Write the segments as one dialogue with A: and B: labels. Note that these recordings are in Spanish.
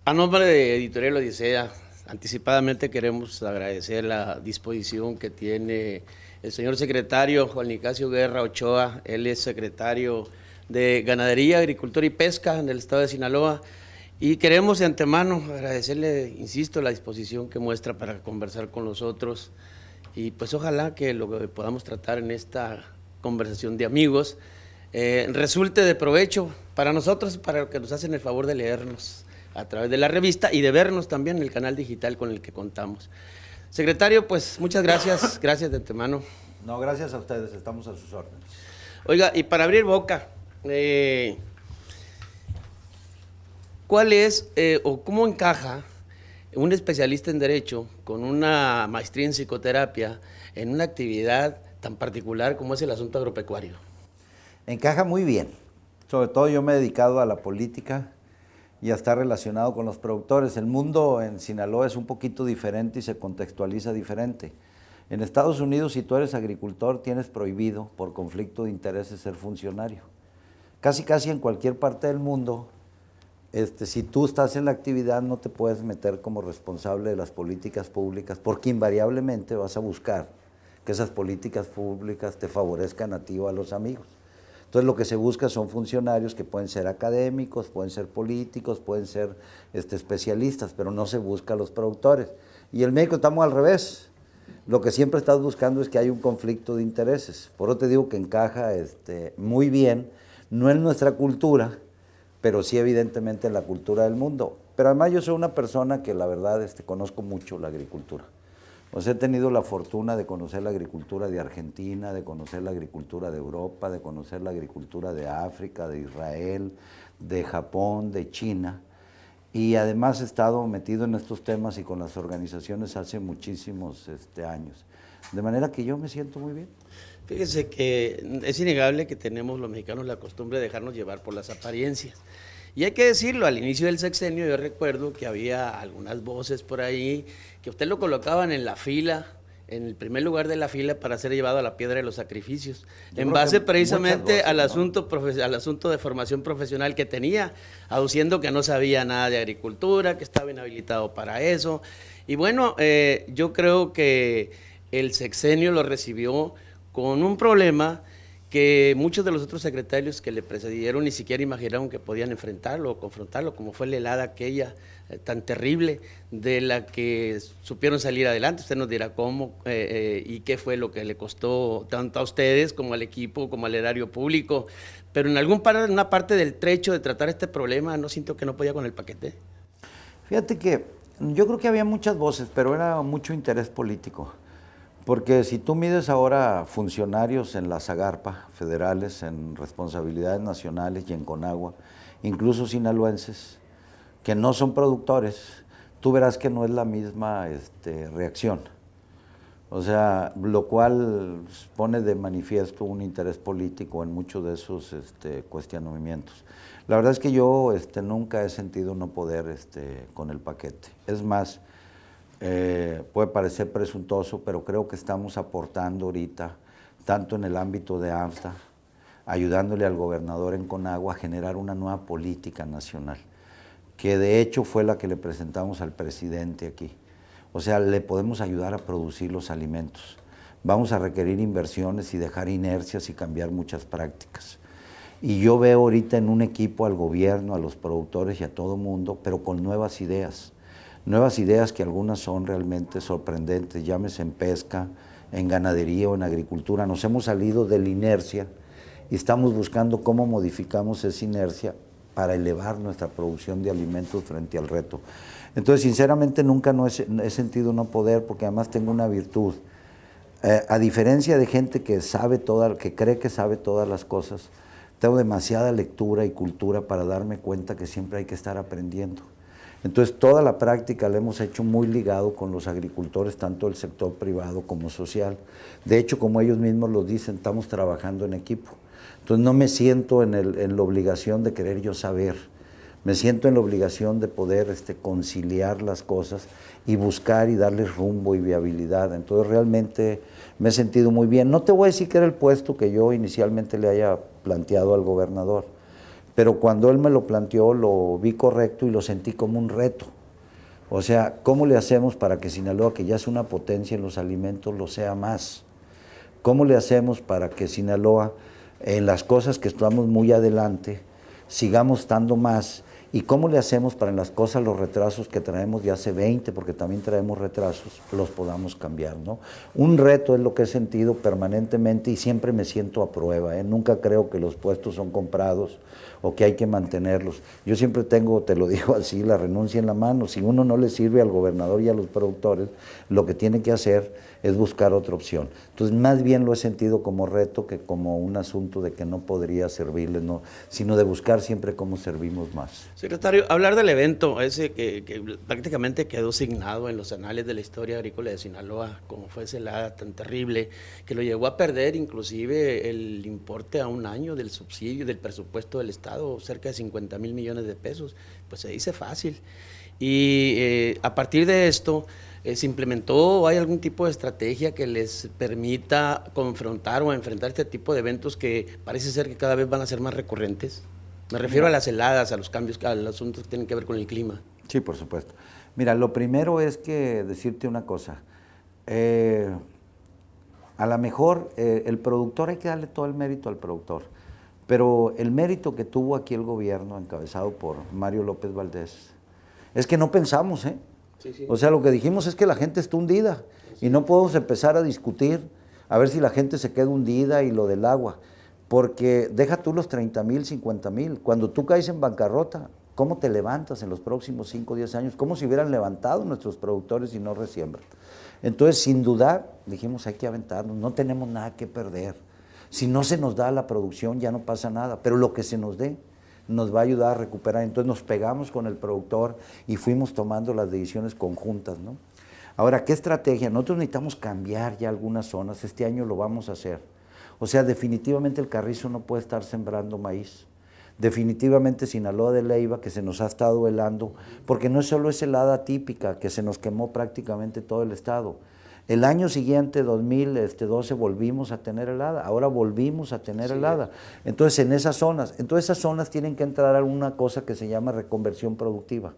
A: A nombre de Editorial Odisea, anticipadamente queremos agradecer la disposición que tiene el señor secretario Juan Nicasio Guerra Ochoa. Él es secretario de Ganadería, Agricultura y Pesca en el estado de Sinaloa. Y queremos de antemano agradecerle, insisto, la disposición que muestra para conversar con nosotros. Y pues ojalá que lo que podamos tratar en esta conversación de amigos resulte de provecho para nosotros y para los que nos hacen el favor de leernos a través de la revista y de vernos también en el canal digital con el que contamos. Secretario, pues muchas gracias, gracias de antemano.
B: No, gracias a ustedes, estamos a sus órdenes.
A: Oiga, y para abrir boca, ¿cuál es o cómo encaja un especialista en Derecho con una maestría en psicoterapia en una actividad tan particular como es el asunto agropecuario?
B: Encaja muy bien, sobre todo yo me he dedicado a la política y a estar relacionado con los productores. El mundo en Sinaloa es un poquito diferente y se contextualiza diferente. En Estados Unidos, si tú eres agricultor, tienes prohibido por conflicto de intereses ser funcionario. Casi en cualquier parte del mundo, si tú estás en la actividad no te puedes meter como responsable de las políticas públicas porque invariablemente vas a buscar que esas políticas públicas te favorezcan a ti o a los amigos. Entonces lo que se busca son funcionarios que pueden ser académicos, pueden ser políticos, pueden ser especialistas, pero no se busca a los productores. Y el médico estamos al revés. Lo que siempre estás buscando es que hay un conflicto de intereses. Por eso te digo que encaja muy bien, no en nuestra cultura, pero sí evidentemente en la cultura del mundo. Pero además yo soy una persona que la verdad conozco mucho la agricultura. Pues he tenido la fortuna de conocer la agricultura de Argentina, de conocer la agricultura de Europa, de conocer la agricultura de África, de Israel, de Japón, de China. Y además he estado metido en estos temas y con las organizaciones hace muchísimos años. De manera que yo me siento muy bien.
A: Fíjese que es innegable que tenemos los mexicanos la costumbre de dejarnos llevar por las apariencias. Y hay que decirlo, al inicio del sexenio yo recuerdo que había algunas voces por ahí que usted lo colocaban en la fila, en el primer lugar de la fila para ser llevado a la piedra de los sacrificios, en base precisamente voces, al, ¿no? Al asunto de formación profesional que tenía, aduciendo que no sabía nada de agricultura, que estaba inhabilitado para eso. Y bueno, yo creo que el sexenio lo recibió con un problema que muchos de los otros secretarios que le precedieron ni siquiera imaginaron que podían enfrentarlo o confrontarlo, como fue la helada aquella tan terrible de la que supieron salir adelante. Usted nos dirá cómo y qué fue lo que le costó tanto a ustedes como al equipo, como al erario público, pero en una parte del trecho de tratar este problema no siento que no podía con el paquete.
B: Fíjate que yo creo que había muchas voces, pero era mucho interés político. Porque si tú mides ahora funcionarios en la Zagarpa, federales, en responsabilidades nacionales y en Conagua, incluso sinaloenses, que no son productores, tú verás que no es la misma reacción. O sea, lo cual pone de manifiesto un interés político en muchos de esos cuestionamientos. La verdad es que yo nunca he sentido no poder con el paquete. Es más, puede parecer presuntuoso, pero creo que estamos aportando ahorita, tanto en el ámbito de AMSTA, ayudándole al gobernador en Conagua a generar una nueva política nacional, que de hecho fue la que le presentamos al presidente aquí. O sea, le podemos ayudar a producir los alimentos. Vamos a requerir inversiones y dejar inercias y cambiar muchas prácticas. Y yo veo ahorita en un equipo al gobierno, a los productores y a todo mundo, pero con nuevas ideas que algunas son realmente sorprendentes, llámese en pesca, en ganadería o en agricultura. Nos hemos salido de la inercia y estamos buscando cómo modificamos esa inercia para elevar nuestra producción de alimentos frente al reto. Entonces, sinceramente, nunca he sentido no poder, porque además tengo una virtud. A diferencia de gente que cree que sabe todas las cosas, tengo demasiada lectura y cultura para darme cuenta que siempre hay que estar aprendiendo. Entonces, toda la práctica la hemos hecho muy ligado con los agricultores, tanto del sector privado como social. De hecho, como ellos mismos lo dicen, estamos trabajando en equipo. Entonces, no me siento en la obligación de querer yo saber. Me siento en la obligación de poder conciliar las cosas y buscar y darles rumbo y viabilidad. Entonces, realmente me he sentido muy bien. No te voy a decir que era el puesto que yo inicialmente le haya planteado al gobernador, pero cuando él me lo planteó lo vi correcto y lo sentí como un reto. O sea, ¿cómo le hacemos para que Sinaloa, que ya es una potencia en los alimentos, lo sea más? ¿Cómo le hacemos para que Sinaloa, en las cosas que estamos muy adelante, sigamos estando más? ¿Y cómo le hacemos para en las cosas, los retrasos que traemos de hace 20, porque también traemos retrasos, los podamos cambiar, ¿no? Un reto es lo que he sentido permanentemente y siempre me siento a prueba, ¿eh? Nunca creo que los puestos son comprados o que hay que mantenerlos. Yo siempre tengo, te lo digo así, la renuncia en la mano. Si uno no le sirve al gobernador y a los productores, lo que tiene que hacer es buscar otra opción. Entonces, más bien lo he sentido como reto que como un asunto de que no podría servirles, no, sino de buscar siempre cómo servimos más.
A: Secretario, hablar del evento ese que prácticamente quedó signado en los anales de la historia agrícola de Sinaloa, como fue esa helada tan terrible, que lo llevó a perder inclusive el importe a un año del subsidio, del presupuesto del Estado, cerca de 50,000 millones de pesos, pues se dice fácil. Y a partir de esto, ¿se implementó o hay algún tipo de estrategia que les permita confrontar o enfrentar este tipo de eventos que parece ser que cada vez van a ser más recurrentes? Me refiero a las heladas, a los cambios, a los asuntos que tienen que ver con el clima.
B: Sí, por supuesto. Mira, lo primero es que decirte una cosa. A lo mejor el productor, hay que darle todo el mérito al productor, pero el mérito que tuvo aquí el gobierno, encabezado por Mario López Valdés, es que no pensamos, ¿eh?
A: Sí, sí.
B: O sea, lo que dijimos es que la gente está hundida y no podemos empezar a discutir a ver si la gente se queda hundida y lo del agua, porque deja tú los 30,000, 50,000, cuando tú caes en bancarrota, ¿cómo te levantas en los próximos 5 o 10 años? ¿Cómo se hubieran levantado nuestros productores si no resiembran? Entonces, sin dudar, dijimos, hay que aventarnos, no tenemos nada que perder. Si no se nos da la producción, ya no pasa nada, pero lo que se nos dé nos va a ayudar a recuperar. Entonces nos pegamos con el productor y fuimos tomando las decisiones conjuntas, ¿no? Ahora, ¿qué estrategia? Nosotros necesitamos cambiar ya algunas zonas, este año lo vamos a hacer. O sea, definitivamente el Carrizo no puede estar sembrando maíz. Definitivamente Sinaloa de Leyva, que se nos ha estado helando, porque no solo es helada típica, que se nos quemó prácticamente todo el estado. El año siguiente, 2012, volvimos a tener helada, ahora volvimos a tener helada. Entonces, esas zonas tienen que entrar a una cosa que se llama reconversión productiva.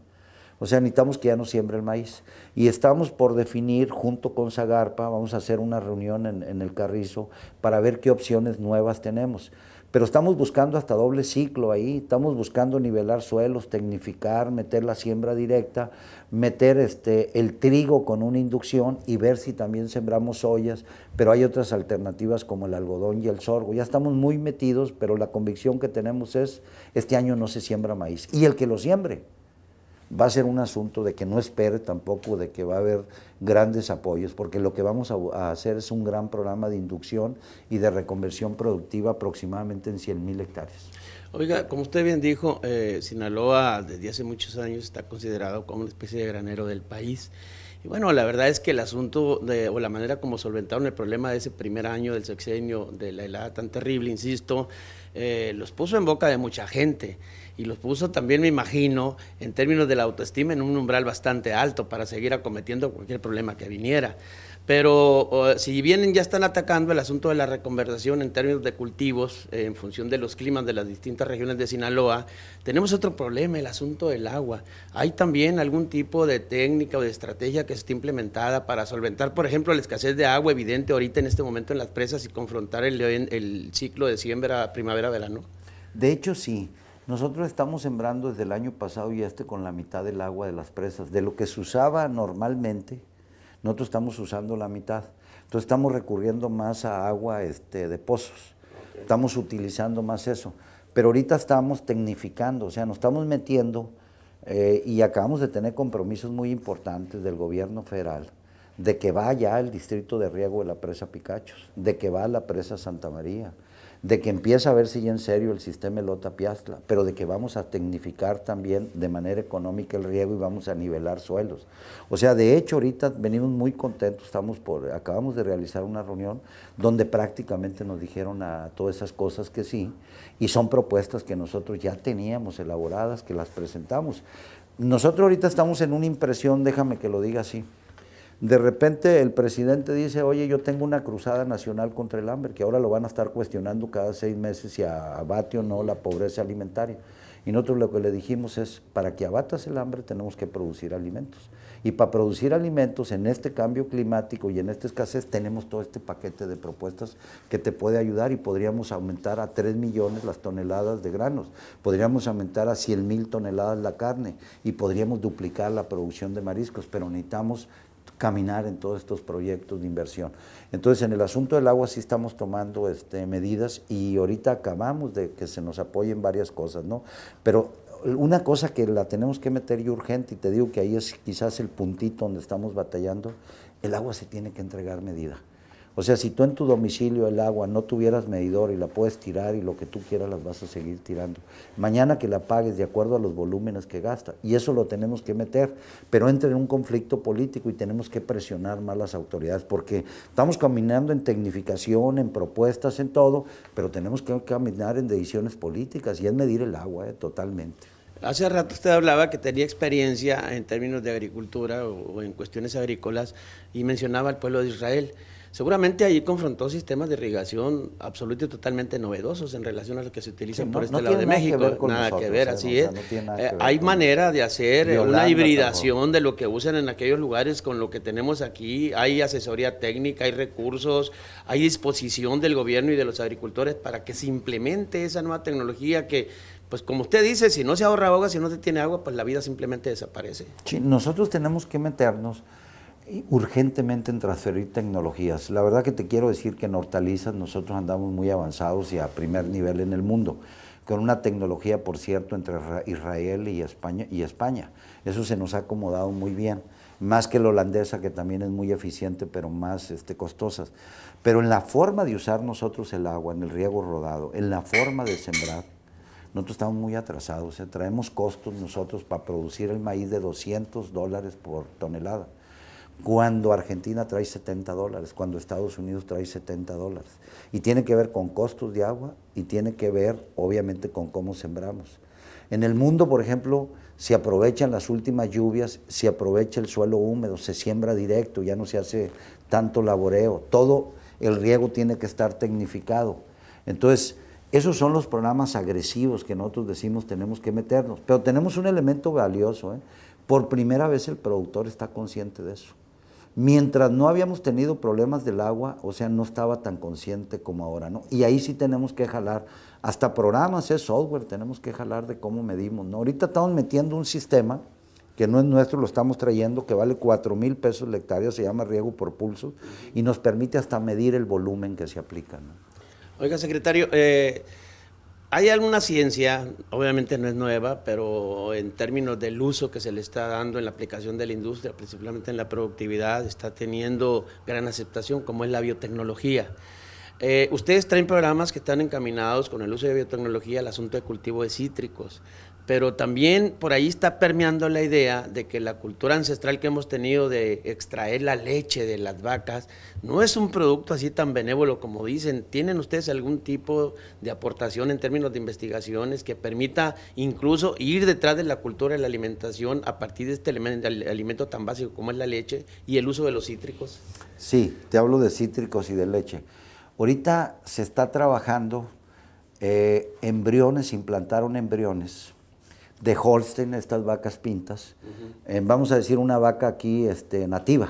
B: O sea, necesitamos que ya no siembre el maíz. Y estamos por definir, junto con Zagarpa, vamos a hacer una reunión en el Carrizo para ver qué opciones nuevas tenemos. Pero estamos buscando hasta doble ciclo ahí, estamos buscando nivelar suelos, tecnificar, meter la siembra directa, meter el trigo con una inducción y ver si también sembramos soyas, pero hay otras alternativas como el algodón y el sorgo. Ya estamos muy metidos, pero la convicción que tenemos es, este año no se siembra maíz. Y el que lo siembre va a ser un asunto de que no espere tampoco de que va a haber grandes apoyos, porque lo que vamos a hacer es un gran programa de inducción y de reconversión productiva aproximadamente en 100,000 hectáreas.
A: Oiga, como usted bien dijo, Sinaloa desde hace muchos años está considerado como una especie de granero del país. Y bueno, la verdad es que el asunto o la manera como solventaron el problema de ese primer año del sexenio, de la helada tan terrible, insisto, los puso en boca de mucha gente y los puso también, me imagino, en términos de la autoestima, en un umbral bastante alto para seguir acometiendo cualquier problema que viniera. Pero si bien ya están atacando el asunto de la reconversación en términos de cultivos, en función de los climas de las distintas regiones de Sinaloa, tenemos otro problema, el asunto del agua. ¿Hay también algún tipo de técnica o de estrategia que esté implementada para solventar, por ejemplo, la escasez de agua evidente ahorita en este momento en las presas y confrontar el ciclo de siembra primavera-verano?
B: De hecho, sí. Nosotros estamos sembrando desde el año pasado y con la mitad del agua de las presas. De lo que se usaba normalmente, nosotros estamos usando la mitad. Entonces estamos recurriendo más a agua de pozos. Okay. Estamos utilizando más eso. Pero ahorita estamos tecnificando, o sea, nos estamos metiendo y acabamos de tener compromisos muy importantes del gobierno federal de que va ya el distrito de riego de la presa Picachos, de que va la presa Santa María, de que empieza a verse ya en serio el sistema Elota-Piastla, pero de que vamos a tecnificar también de manera económica el riego y vamos a nivelar suelos. O sea, de hecho, ahorita venimos muy contentos, acabamos de realizar una reunión donde prácticamente nos dijeron a todas esas cosas que sí, y son propuestas que nosotros ya teníamos elaboradas, que las presentamos. Nosotros ahorita estamos en una impresión, déjame que lo diga así, De repente el presidente dice, oye, yo tengo una cruzada nacional contra el hambre, que ahora lo van a estar cuestionando cada 6 meses si abate o no la pobreza alimentaria. Y nosotros lo que le dijimos es, para que abatas el hambre tenemos que producir alimentos. Y para producir alimentos en este cambio climático y en esta escasez tenemos todo este paquete de propuestas que te puede ayudar y podríamos aumentar a 3 millones las toneladas de granos, podríamos aumentar a 100,000 toneladas la carne y podríamos duplicar la producción de mariscos, pero necesitamos caminar en todos estos proyectos de inversión. Entonces, en el asunto del agua sí estamos tomando medidas y ahorita acabamos de que se nos apoyen varias cosas, ¿no? Pero una cosa que la tenemos que meter y urgente, y te digo que ahí es quizás el puntito donde estamos batallando, el agua se tiene que entregar medida. O sea, si tú en tu domicilio el agua no tuvieras medidor y la puedes tirar y lo que tú quieras las vas a seguir tirando. Mañana que la pagues de acuerdo a los volúmenes que gasta. Y eso lo tenemos que meter, pero entra en un conflicto político y tenemos que presionar más las autoridades porque estamos caminando en tecnificación, en propuestas, en todo, pero tenemos que caminar en decisiones políticas y es medir el agua, totalmente.
A: Hace rato usted hablaba que tenía experiencia en términos de agricultura o en cuestiones agrícolas y mencionaba al pueblo de Israel. Seguramente allí confrontó sistemas de irrigación absolutamente y totalmente novedosos en relación a lo que se utiliza por este lado de México. Nada que ver, así es. Hay manera de hacer una hibridación de lo que usan en aquellos lugares con lo que tenemos aquí. Hay asesoría técnica, hay recursos, hay disposición del gobierno y de los agricultores para que se implemente esa nueva tecnología que, pues como usted dice, si no se ahorra agua, si no se tiene agua, pues la vida simplemente desaparece.
B: Sí, nosotros tenemos que meternos urgentemente en transferir tecnologías. La verdad que te quiero decir que en hortalizas nosotros andamos muy avanzados y a primer nivel en el mundo, con una tecnología, por cierto, entre Israel y España. Eso se nos ha acomodado muy bien, más que la holandesa, que también es muy eficiente, pero más costosas. Pero en la forma de usar nosotros el agua, en el riego rodado, en la forma de sembrar, nosotros estamos muy atrasados. Traemos costos nosotros para producir el maíz de $200 por tonelada. Cuando Argentina trae $70, cuando Estados Unidos trae $70. Y tiene que ver con costos de agua y tiene que ver, obviamente, con cómo sembramos. En el mundo, por ejemplo, se aprovechan las últimas lluvias, se aprovecha el suelo húmedo, se siembra directo, ya no se hace tanto laboreo. Todo el riego tiene que estar tecnificado. Entonces, esos son los programas agresivos que nosotros decimos tenemos que meternos. Pero tenemos un elemento valioso, Por primera vez el productor está consciente de eso. Mientras no habíamos tenido problemas del agua, o sea, no estaba tan consciente como ahora, ¿no? Y ahí sí tenemos que jalar, hasta programas, software, tenemos que jalar de cómo medimos, ¿no? Ahorita estamos metiendo un sistema que no es nuestro, lo estamos trayendo, que vale 4,000 pesos la hectárea, se llama riego por pulso, y nos permite hasta medir el volumen que se aplica, ¿no?
A: Oiga, secretario, hay alguna ciencia, obviamente no es nueva, pero en términos del uso que se le está dando en la aplicación de la industria, principalmente en la productividad, está teniendo gran aceptación, como es la biotecnología. Ustedes traen programas que están encaminados con el uso de biotecnología al asunto de cultivo de cítricos, pero también por ahí está permeando la idea de que la cultura ancestral que hemos tenido de extraer la leche de las vacas no es un producto así tan benévolo como dicen. ¿Tienen ustedes algún tipo de aportación en términos de investigaciones que permita incluso ir detrás de la cultura de la alimentación a partir de este alimento tan básico como es la leche y el uso de los cítricos?
B: Sí, te hablo de cítricos y de leche. Ahorita se está trabajando embriones, implantaron embriones de Holstein, estas vacas pintas, vamos a decir una vaca aquí nativa,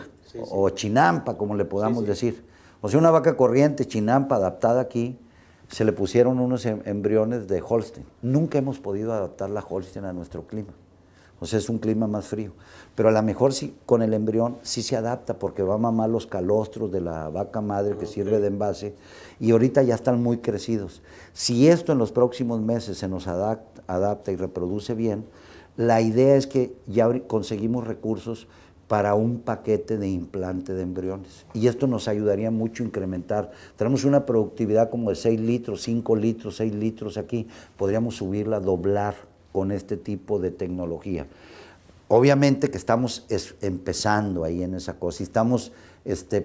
B: o chinampa, como le podamos decir. O sea, una vaca corriente, chinampa, adaptada aquí, se le pusieron unos embriones de Holstein. Nunca hemos podido adaptar la Holstein a nuestro clima. O sea, es un clima más frío. Pero a lo mejor sí, con el embrión sí se adapta porque va a mamar los calostros de la vaca madre que sirve de envase y ahorita ya están muy crecidos. Si esto en los próximos meses se nos adapta y reproduce bien, la idea es que ya conseguimos recursos para un paquete de implante de embriones. Y esto nos ayudaría mucho a incrementar. Tenemos una productividad como de 6 litros, 5 litros, 6 litros aquí. Podríamos subirla, doblar con este tipo de tecnología. Obviamente que estamos empezando ahí en esa cosa y estamos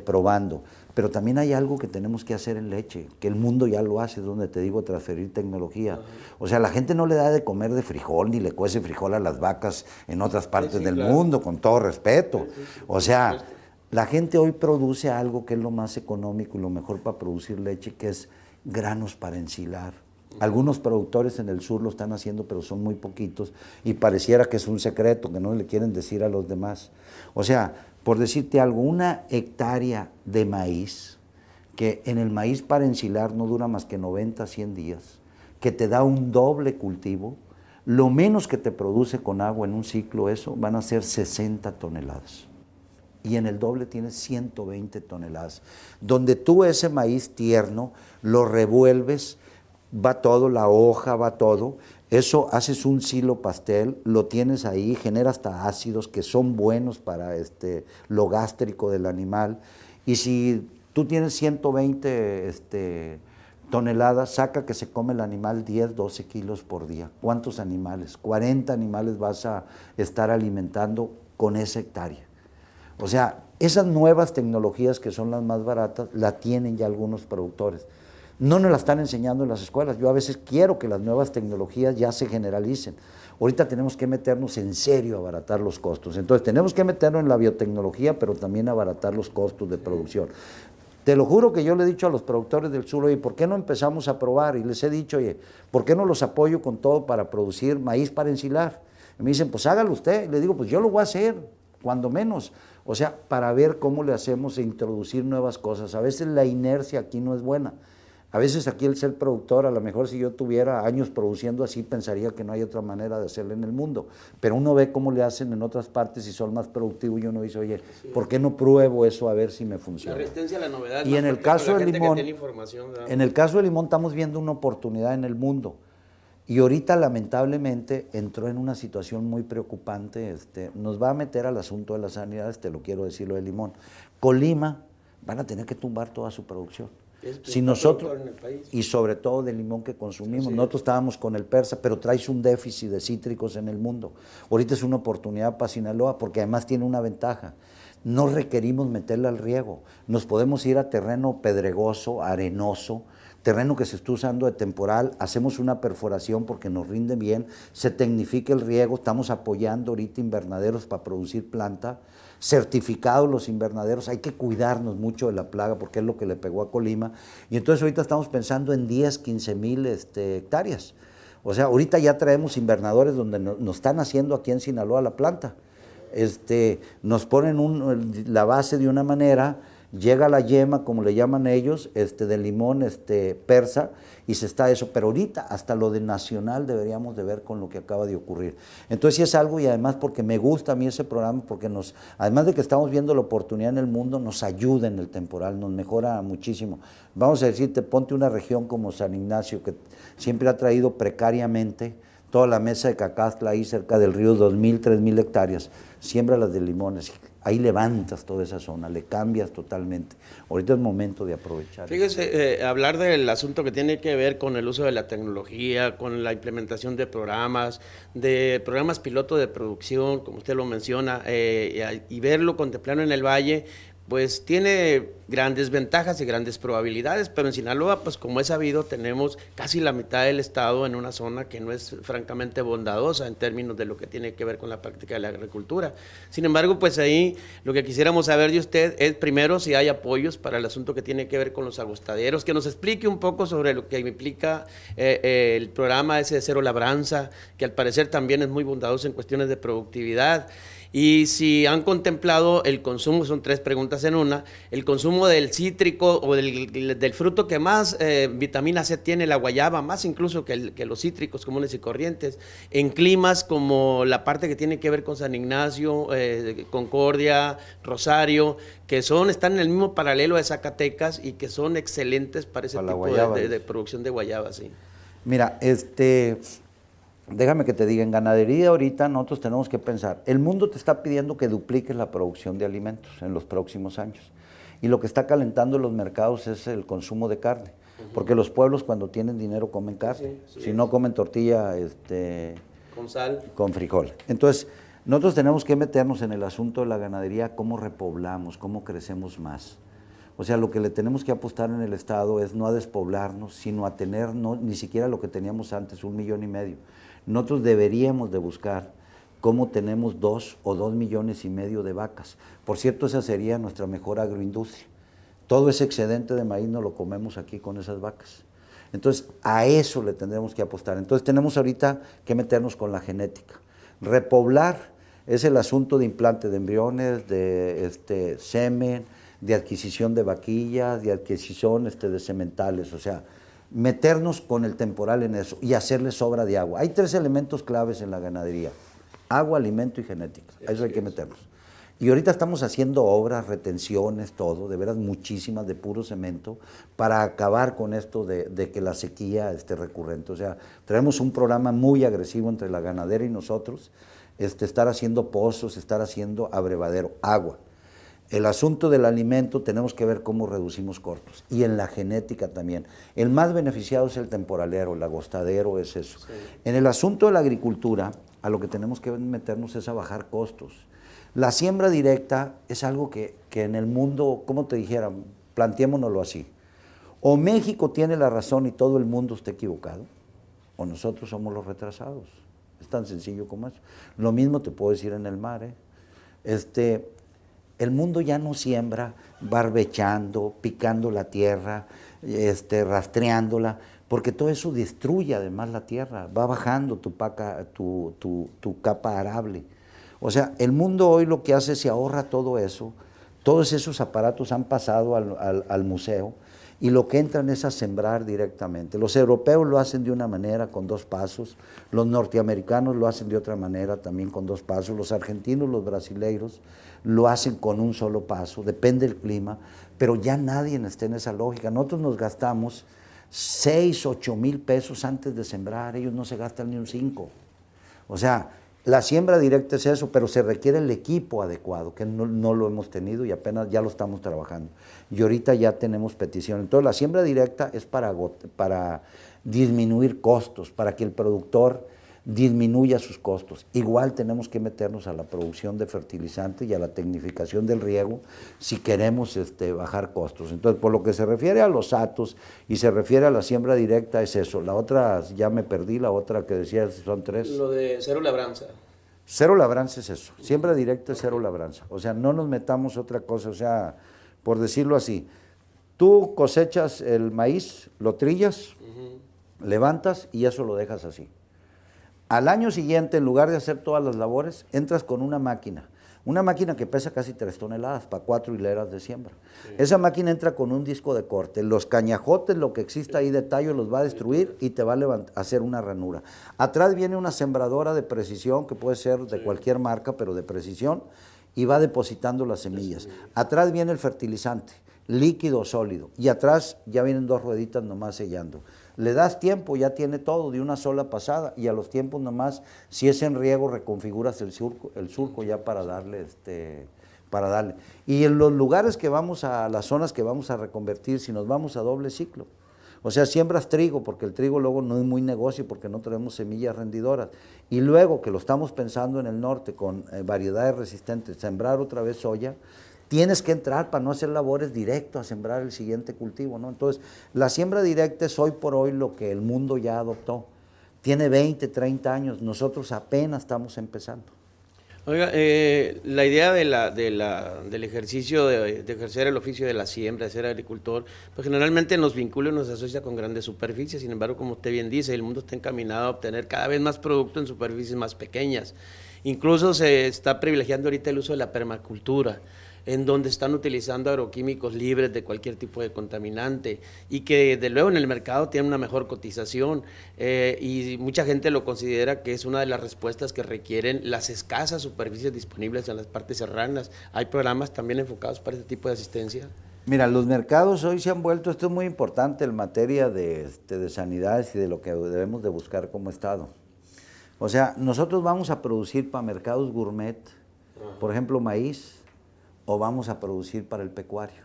B: probando, pero también hay algo que tenemos que hacer en leche, que el mundo ya lo hace, es donde te digo transferir tecnología. O sea, la gente no le da de comer de frijol ni le cuece frijol a las vacas en otras partes del mundo, con todo respeto. O sea, La gente hoy produce algo que es lo más económico y lo mejor para producir leche, que es granos para ensilar. Algunos productores en el sur lo están haciendo, pero son muy poquitos y pareciera que es un secreto, que no le quieren decir a los demás. O sea, por decirte algo, una hectárea de maíz, que en el maíz para ensilar no dura más que 90, 100 días, que te da un doble cultivo, lo menos que te produce con agua en un ciclo eso van a ser 60 toneladas. Y en el doble tienes 120 toneladas, donde tú ese maíz tierno lo revuelves, va todo, la hoja, va todo, eso haces un silo pastel, lo tienes ahí, genera hasta ácidos que son buenos para lo gástrico del animal, y si tú tienes 120 toneladas, saca que se come el animal 10, 12 kilos por día. ¿Cuántos animales? 40 animales vas a estar alimentando con esa hectárea. O sea, esas nuevas tecnologías que son las más baratas, la tienen ya algunos productores. No nos la están enseñando en las escuelas. Yo a veces quiero que las nuevas tecnologías ya se generalicen. Ahorita tenemos que meternos en serio a abaratar los costos. Entonces tenemos que meternos en la biotecnología, pero también abaratar los costos de producción. Te lo juro que yo le he dicho a los productores del sur, oye, ¿por qué no empezamos a probar? Y les he dicho, oye, ¿por qué no los apoyo con todo para producir maíz para ensilar? Y me dicen, pues hágalo usted. Y le digo, pues yo lo voy a hacer, cuando menos. O sea, para ver cómo le hacemos e introducir nuevas cosas. A veces la inercia aquí no es buena. A veces aquí el ser productor, a lo mejor si yo tuviera años produciendo así, pensaría que no hay otra manera de hacerlo en el mundo. Pero uno ve cómo le hacen en otras partes y son más productivos y uno dice, oye, ¿por qué no pruebo eso a ver si me funciona?
A: La resistencia a la novedad.
B: Y en el caso del limón,
A: ¿verdad?
B: en el caso del limón estamos viendo una oportunidad en el mundo. Y ahorita lamentablemente entró en una situación muy preocupante, nos va a meter al asunto de las sanidades, te lo quiero decir lo del limón. Colima van a tener que tumbar toda su producción. Si nosotros, en el país. Y sobre todo del limón que consumimos, nosotros estábamos con el persa, pero traes un déficit de cítricos en el mundo. Ahorita es una oportunidad para Sinaloa, porque además tiene una ventaja. No requerimos meterla al riego, nos podemos ir a terreno pedregoso, arenoso, terreno que se está usando de temporal, hacemos una perforación porque nos rinde bien, se tecnifica el riego, estamos apoyando ahorita invernaderos para producir planta, certificados los invernaderos, hay que cuidarnos mucho de la plaga porque es lo que le pegó a Colima, y entonces ahorita estamos pensando en 10, 15 mil hectáreas. O sea, ahorita ya traemos invernadores donde nos están haciendo aquí en Sinaloa la planta. Nos ponen la base de una manera, llega la yema, como le llaman ellos, del limón persa, y se está eso, pero ahorita hasta lo de nacional deberíamos de ver con lo que acaba de ocurrir. Entonces sí es algo, y además porque me gusta a mí ese programa, porque además de que estamos viendo la oportunidad en el mundo, nos ayuda en el temporal, nos mejora muchísimo. Vamos a decirte, ponte una región como San Ignacio, que siempre ha traído precariamente toda la mesa de Cacaztla ahí cerca del río, 2,000, 3,000 hectáreas, siembra las de limones, ahí levantas toda esa zona, le cambias totalmente. Ahorita es momento de aprovechar.
A: Fíjese, hablar del asunto que tiene que ver con el uso de la tecnología, con la implementación de programas piloto de producción, como usted lo menciona, y verlo, contemplarlo en el valle, pues tiene grandes ventajas y grandes probabilidades, pero en Sinaloa, pues como es sabido, tenemos casi la mitad del estado en una zona que no es francamente bondadosa en términos de lo que tiene que ver con la práctica de la agricultura. Sin embargo, pues ahí lo que quisiéramos saber de usted es primero si hay apoyos para el asunto que tiene que ver con los agostaderos, que nos explique un poco sobre lo que implica el programa ese de Cero Labranza, que al parecer también es muy bondadoso en cuestiones de productividad. Y si han contemplado el consumo, son 3 preguntas en una, el consumo del cítrico o del fruto que más vitamina C tiene, la guayaba, más incluso que los cítricos comunes y corrientes, en climas como la parte que tiene que ver con San Ignacio, Concordia, Rosario, que están en el mismo paralelo de Zacatecas y que son excelentes para ese tipo de producción de guayaba. Sí.
B: Mira, déjame que te diga, en ganadería ahorita nosotros tenemos que pensar, el mundo te está pidiendo que dupliques la producción de alimentos en los próximos años, y lo que está calentando los mercados es el consumo de carne, porque los pueblos cuando tienen dinero comen carne, si no comen tortilla
A: con sal,
B: con frijol. Entonces nosotros tenemos que meternos en el asunto de la ganadería, cómo repoblamos, cómo crecemos más. O sea, lo que le tenemos que apostar en el Estado es no a despoblarnos, sino a tener ni siquiera lo que teníamos antes, 1,5 millones. Nosotros deberíamos de buscar cómo tenemos 2 o 2,5 millones de vacas. Por cierto, esa sería nuestra mejor agroindustria. Todo ese excedente de maíz nos lo comemos aquí con esas vacas. Entonces, a eso le tendremos que apostar. Entonces, tenemos ahorita que meternos con la genética. Repoblar es el asunto de implante de embriones, de semen, de adquisición de vaquillas, de adquisición de sementales, o sea, meternos con el temporal en eso y hacerles obra de agua. Hay 3 elementos claves en la ganadería: agua, alimento y genética. A eso hay que meternos. Y ahorita estamos haciendo obras, retenciones, todo, de veras muchísimas, de puro cemento, para acabar con esto de que la sequía esté recurrente. O sea, traemos un programa muy agresivo entre la ganadera y nosotros, estar haciendo pozos, estar haciendo abrevadero, agua. El asunto del alimento tenemos que ver cómo reducimos costos. Y en la genética también. El más beneficiado es el temporalero, el agostadero es eso. Sí. En el asunto de la agricultura, a lo que tenemos que meternos es a bajar costos. La siembra directa es algo que en el mundo, como te dijera, planteémonoslo así. O México tiene la razón y todo el mundo está equivocado, o nosotros somos los retrasados. Es tan sencillo como eso. Lo mismo te puedo decir en el mar. El mundo ya no siembra barbechando, picando la tierra, rastreándola, porque todo eso destruye además la tierra, va bajando tu capa arable. O sea, el mundo hoy lo que hace es se ahorra todo eso, todos esos aparatos han pasado al museo y lo que entran es a sembrar directamente. Los europeos lo hacen de una manera con 2 pasos, los norteamericanos lo hacen de otra manera también con 2 pasos, los argentinos, los brasileiros lo hacen con un solo paso, depende del clima, pero ya nadie está en esa lógica. Nosotros nos gastamos 6, 8 mil pesos antes de sembrar, ellos no se gastan ni un 5. O sea, la siembra directa es eso, pero se requiere el equipo adecuado, que no lo hemos tenido y apenas ya lo estamos trabajando. Y ahorita ya tenemos petición. Entonces, la siembra directa es para disminuir costos, para que el productor disminuya sus costos. Igual tenemos que meternos a la producción de fertilizantes y a la tecnificación del riego si queremos bajar costos. Entonces, por lo que se refiere a los atos y se refiere a la siembra directa, es eso. La otra, ya me perdí, la otra que decías son 3.
A: Lo de cero labranza.
B: Cero labranza es eso. Siembra directa es cero labranza. O sea, no nos metamos otra cosa. O sea, por decirlo así, tú cosechas el maíz, lo trillas, levantas y eso lo dejas así. Al año siguiente, en lugar de hacer todas las labores, entras con una máquina que pesa casi 3 toneladas para 4 hileras de siembra. Sí. Esa máquina entra con un disco de corte, los cañajotes, lo que exista ahí de tallo, los va a destruir y te va a hacer una ranura. Atrás viene una sembradora de precisión, que puede ser de cualquier marca, pero de precisión, y va depositando las semillas. Atrás viene el fertilizante, líquido o sólido, y atrás ya vienen 2 rueditas nomás sellando. Le das tiempo, ya tiene todo de una sola pasada, y a los tiempos nomás, si es en riego, reconfiguras el surco ya para darle, Y en los lugares que vamos a, las zonas que vamos a reconvertir, si nos vamos a doble ciclo, o sea, siembras trigo, porque el trigo luego no es muy negocio, porque no tenemos semillas rendidoras, y luego que lo estamos pensando en el norte, con variedades resistentes, sembrar otra vez soya, tienes que entrar para no hacer labores directo a sembrar el siguiente cultivo, ¿no? Entonces, la siembra directa es hoy por hoy lo que el mundo ya adoptó. Tiene 20, 30 años, nosotros apenas estamos empezando.
A: Oiga, la idea del ejercicio, de ejercer el oficio de la siembra, de ser agricultor, pues generalmente nos vincula y nos asocia con grandes superficies. Sin embargo, como usted bien dice, el mundo está encaminado a obtener cada vez más producto en superficies más pequeñas. Incluso se está privilegiando ahorita el uso de la permacultura, en donde están utilizando agroquímicos libres de cualquier tipo de contaminante y que de luego en el mercado tienen una mejor cotización y mucha gente lo considera que es una de las respuestas que requieren las escasas superficies disponibles en las partes serranas. ¿Hay programas también enfocados para este tipo de asistencia?
B: Mira, los mercados hoy se han vuelto, esto es muy importante en materia de sanidades y de lo que debemos de buscar como Estado. O sea, nosotros vamos a producir para mercados gourmet, por ejemplo, maíz, o vamos a producir para el pecuario.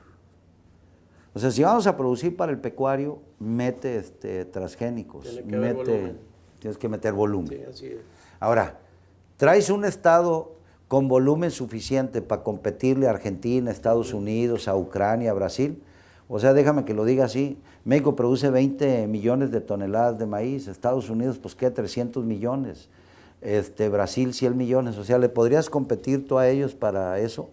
B: O sea, si vamos a producir para el pecuario, mete transgénicos, tienes que meter volumen.
A: Sí, así es.
B: Ahora, traes un estado con volumen suficiente para competirle a Argentina, Estados Unidos, a Ucrania, a Brasil. O sea, déjame que lo diga así, México produce 20 millones de toneladas de maíz, Estados Unidos, pues, ¿qué? 300 millones. Brasil 100 millones, o sea, ¿le podrías competir tú a ellos para eso?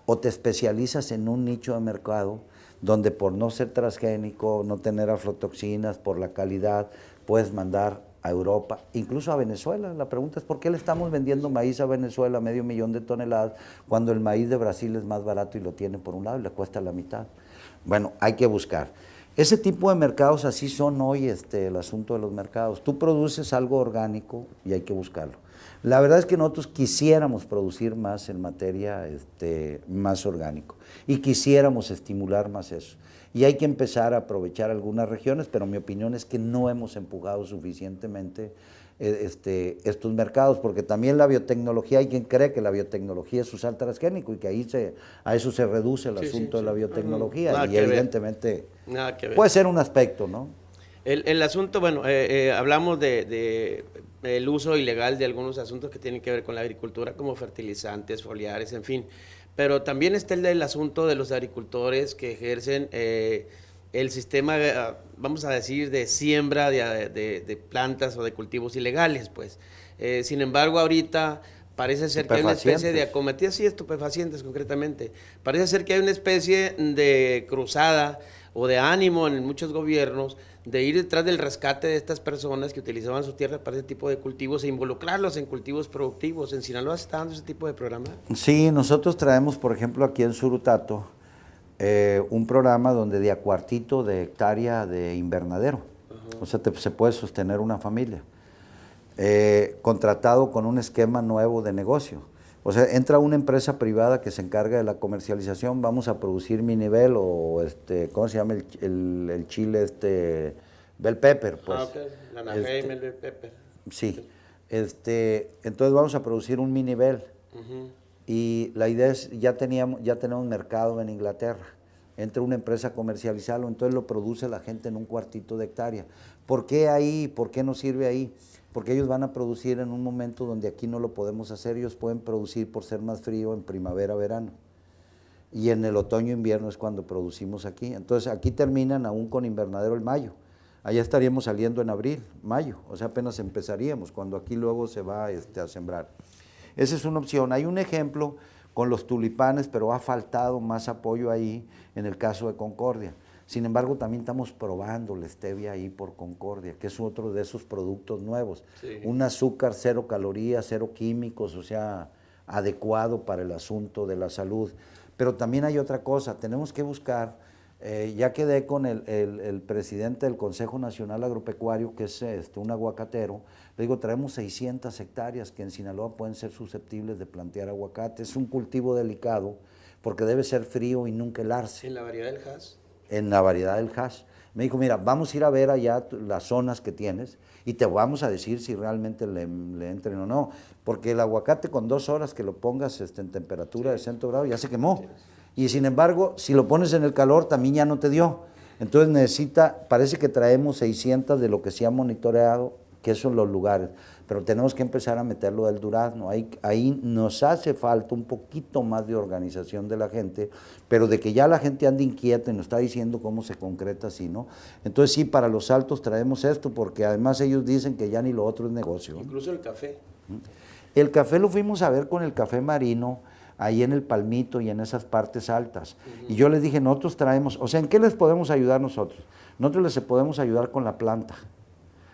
B: ¿O te especializas en un nicho de mercado donde por no ser transgénico, no tener aflatoxinas, por la calidad, puedes mandar a Europa, incluso a Venezuela? La pregunta es, ¿por qué le estamos vendiendo maíz a Venezuela, 500,000 de toneladas, cuando el maíz de Brasil es más barato y lo tiene por un lado y le cuesta la mitad? Bueno, hay que buscar. Ese tipo de mercados así son hoy el asunto de los mercados. Tú produces algo orgánico y hay que buscarlo. La verdad es que nosotros quisiéramos producir más en materia más orgánico y quisiéramos estimular más eso. Y hay que empezar a aprovechar algunas regiones, pero mi opinión es que no hemos empujado suficientemente estos mercados, porque también la biotecnología, hay quien cree que la biotecnología es usar transgénico y que a eso se reduce el asunto de la biotecnología, y evidentemente puede ser un aspecto, ¿no?
A: El asunto, bueno, hablamos de el uso ilegal de algunos asuntos que tienen que ver con la agricultura, como fertilizantes, foliares, en fin, pero también está el asunto de los agricultores que ejercen el sistema, vamos a decir, de siembra de plantas o de cultivos ilegales, pues. Sin embargo, ahorita parece ser que hay una especie de acometida, sí, estupefacientes concretamente, parece ser que hay una especie de cruzada o de ánimo en muchos gobiernos de ir detrás del rescate de estas personas que utilizaban su tierra para ese tipo de cultivos e involucrarlos en cultivos productivos. ¿En Sinaloa se está dando ese tipo de programa?
B: Sí, nosotros traemos, por ejemplo, aquí en Surutato, un programa donde de a cuartito de hectárea de invernadero, o sea, se puede sostener una familia, contratado con un esquema nuevo de negocio. O sea, entra una empresa privada que se encarga de la comercialización, vamos a producir mi nivel o ¿cómo se llama el chile bell pepper? Pues.
A: Okay. La Anaheim, el bell pepper.
B: Sí. Entonces vamos a producir un mi nivel. Y la idea es, ya tenemos mercado en Inglaterra. Entra una empresa a comercializarlo, entonces lo produce la gente en un cuartito de hectárea. ¿Por qué ahí? ¿Por qué no sirve ahí? Porque ellos van a producir en un momento donde aquí no lo podemos hacer. Ellos pueden producir por ser más frío en primavera, verano. Y en el otoño, invierno es cuando producimos aquí. Entonces aquí terminan aún con invernadero el mayo. Allá estaríamos saliendo en abril, mayo. O sea, apenas empezaríamos, cuando aquí luego se va a sembrar. Esa es una opción. Hay un ejemplo con los tulipanes, pero ha faltado más apoyo ahí en el caso de Concordia. Sin embargo, también estamos probando la stevia ahí por Concordia, que es otro de esos productos nuevos. Sí. Un azúcar 0 calorías, 0 químicos, o sea, adecuado para el asunto de la salud. Pero también hay otra cosa, tenemos que buscar, ya quedé con el presidente del Consejo Nacional Agropecuario, que es un aguacatero, le digo, traemos 600 hectáreas que en Sinaloa pueden ser susceptibles de plantear aguacate. Es un cultivo delicado porque debe ser frío y nunca helarse.
A: ¿En la variedad del hass?
B: En la variedad del hass. Me dijo, mira, vamos a ir a ver allá las zonas que tienes y te vamos a decir si realmente le entren o no. Porque el aguacate con 2 horas que lo pongas en temperatura de 100 grados ya se quemó. Y sin embargo, si lo pones en el calor también ya no te dio. Entonces parece que traemos 600 de lo que se ha monitoreado, que son los lugares. Pero tenemos que empezar a meterlo del durazno. Ahí nos hace falta un poquito más de organización de la gente, pero de que ya la gente anda inquieta y nos está diciendo cómo se concreta así, ¿no? Entonces sí, para los altos traemos esto, porque además ellos dicen que ya ni lo otro es negocio.
A: Incluso el café.
B: El café lo fuimos a ver con el café marino, ahí en el Palmito y en esas partes altas. Y yo les dije, nosotros traemos, o sea, ¿en qué les podemos ayudar nosotros? Nosotros les podemos ayudar con la planta.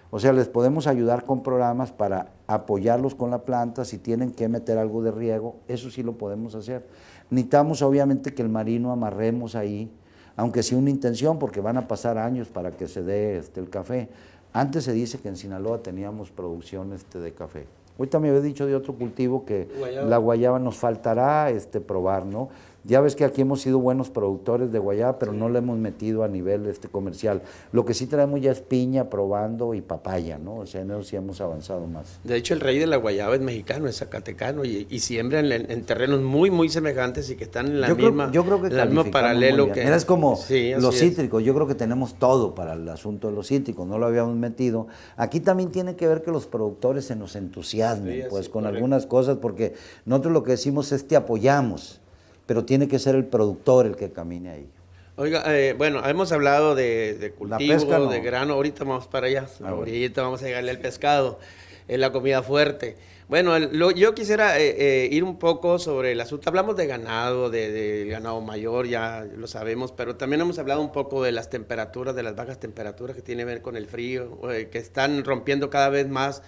B: O sea, les podemos ayudar con programas para apoyarlos con la planta, si tienen que meter algo de riego, eso sí lo podemos hacer. Necesitamos obviamente que el marino amarremos ahí, aunque sea una intención, porque van a pasar años para que se dé el café. Antes se dice que en Sinaloa teníamos producción de café. Ahorita me había dicho de otro cultivo que la guayaba nos faltará probar, ¿no? Ya ves que aquí hemos sido buenos productores de guayaba, pero no lo hemos metido a nivel comercial. Lo que sí traemos ya es piña, probando, y papaya, ¿no? O sea, en eso sí hemos avanzado más.
A: De hecho, el rey de la guayaba es mexicano, es zacatecano, y siembran en terrenos muy, muy semejantes y que están en la misma,
B: yo creo que
A: en el mismo paralelo que...
B: Mira, es como los cítricos, yo creo que tenemos todo para el asunto de los cítricos, no lo habíamos metido. Aquí también tiene que ver que los productores se nos entusiasmen, con correcto. Algunas cosas, porque nosotros lo que decimos es te apoyamos, pero tiene que ser el productor el que camine ahí.
A: Oiga, bueno, hemos hablado de cultivo, pesca, no. De grano, ahorita vamos para allá, ahorita vamos a llegarle al pescado, es la comida fuerte. Bueno, yo quisiera ir un poco sobre el asunto. Hablamos de ganado, de ganado mayor, ya lo sabemos, pero también hemos hablado un poco de las temperaturas, de las bajas temperaturas que tiene que ver con el frío, que están rompiendo cada vez más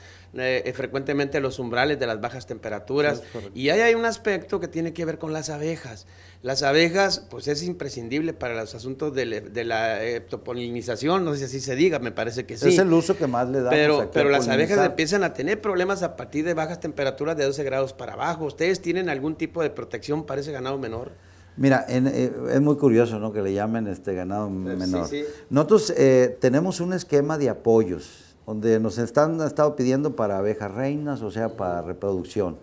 A: frecuentemente los umbrales de las bajas temperaturas. Y ahí hay un aspecto que tiene que ver con las abejas. Las abejas, pues es imprescindible para los asuntos de la polinización, no sé si así se diga, me parece que sí.
B: Es el uso que más le damos aquí
A: Pero
B: a
A: las abejas
B: polinizar.
A: empiezan a tener problemas a partir de bajas temperaturas de 12 grados para abajo. ¿Ustedes tienen algún tipo de protección para ese ganado menor?
B: Mira, es muy curioso, ¿no?, que le llamen ganado menor.
A: Sí, sí.
B: Nosotros tenemos un esquema de apoyos donde nos han estado pidiendo para abejas reinas, o sea, para reproducción,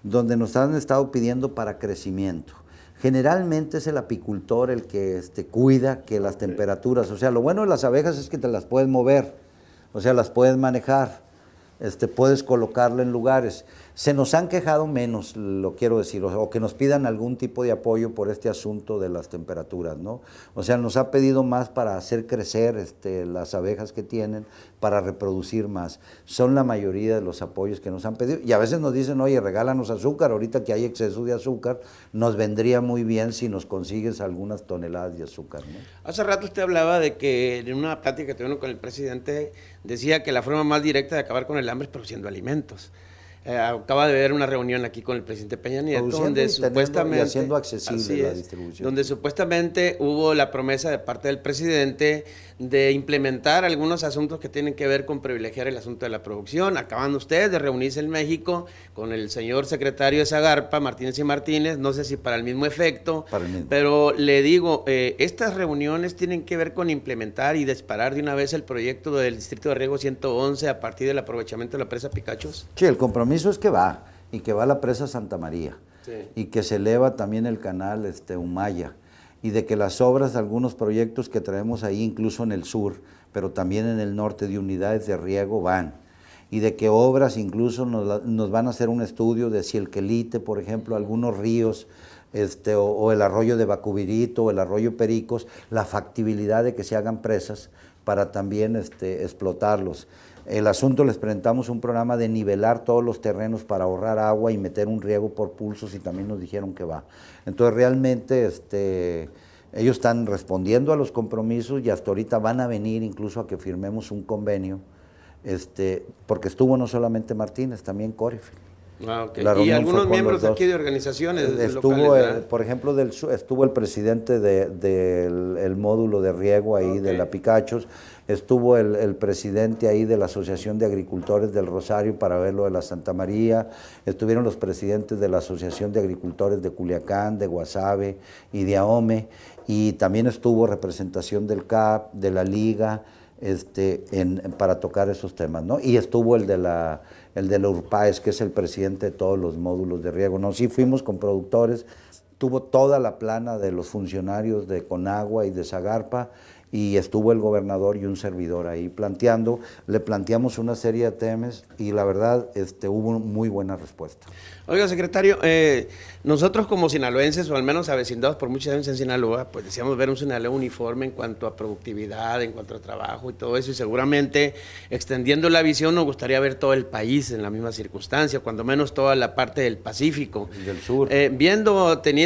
B: donde nos han estado pidiendo para crecimiento. Generalmente es el apicultor el que cuida que las temperaturas, o sea, lo bueno de las abejas es que te las puedes mover, o sea, las puedes manejar. Puedes colocarlo en lugares. Se nos han quejado menos, lo quiero decir, o que nos pidan algún tipo de apoyo por este asunto de las temperaturas, ¿no? O sea, nos ha pedido más para hacer crecer las abejas que tienen, para reproducir más. Son la mayoría de los apoyos que nos han pedido. Y a veces nos dicen, oye, regálanos azúcar, ahorita que hay exceso de azúcar, nos vendría muy bien si nos consigues algunas toneladas de azúcar, ¿no?
A: Hace rato usted hablaba de que en una plática que tuvieron con el presidente, decía que la forma más directa de acabar con el hambre es produciendo alimentos. Acaba de haber una reunión aquí con el presidente Peña Nieto, donde supuestamente,
B: y haciendo accesible la distribución.
A: donde supuestamente hubo la promesa de parte del presidente de implementar algunos asuntos que tienen que ver con privilegiar el asunto de la producción. Acaban ustedes de reunirse en México con el señor secretario de Zagarpa, Martínez y Martínez, no sé si para el mismo efecto, pero le digo, estas reuniones tienen que ver con implementar y disparar de una vez el proyecto del Distrito de Riego 111 a partir del aprovechamiento de la presa Picachos.
B: Sí, el compromiso es que va, y que va a la presa Santa María, sí, y que se eleva también el canal Humaya, y de que las obras de algunos proyectos que traemos ahí, incluso en el sur, pero también en el norte, de unidades de riego van, y de que obras incluso nos van a hacer un estudio de si el Quelite, por ejemplo, algunos ríos, o el arroyo de Bacubirito, o el arroyo Pericos, la factibilidad de que se hagan presas para también explotarlos. El asunto, les presentamos un programa de nivelar todos los terrenos para ahorrar agua y meter un riego por pulsos, y también nos dijeron que va. Entonces realmente ellos están respondiendo a los compromisos, y hasta ahorita van a venir incluso a que firmemos un convenio, porque estuvo no solamente Martínez, también Coreyfield.
A: Ah, okay. Y algunos miembros aquí de organizaciones locales,
B: por ejemplo, estuvo el presidente del módulo de riego ahí, okay, de la Picachos, estuvo el presidente ahí de la Asociación de Agricultores del Rosario para ver lo de la Santa María, estuvieron los presidentes de la Asociación de Agricultores de Culiacán, de Guasave y de Ahome, y también estuvo representación del CAP, de la Liga, para tocar esos temas, ¿no? Y estuvo el de la URPAES, que es el presidente de todos los módulos de riego, ¿no? Sí fuimos con productores, tuvo toda la plana de los funcionarios de Conagua y de Zagarpa, y estuvo el gobernador y un servidor ahí planteando, le planteamos una serie de temas, y la verdad hubo muy buena respuesta.
A: Oiga, secretario, nosotros como sinaloenses, o al menos avecindados por muchos años en Sinaloa, pues deseamos ver un Sinaloa uniforme en cuanto a productividad, en cuanto a trabajo y todo eso, y seguramente extendiendo la visión nos gustaría ver todo el país en la misma circunstancia, cuando menos toda la parte del Pacífico.
B: Y del sur.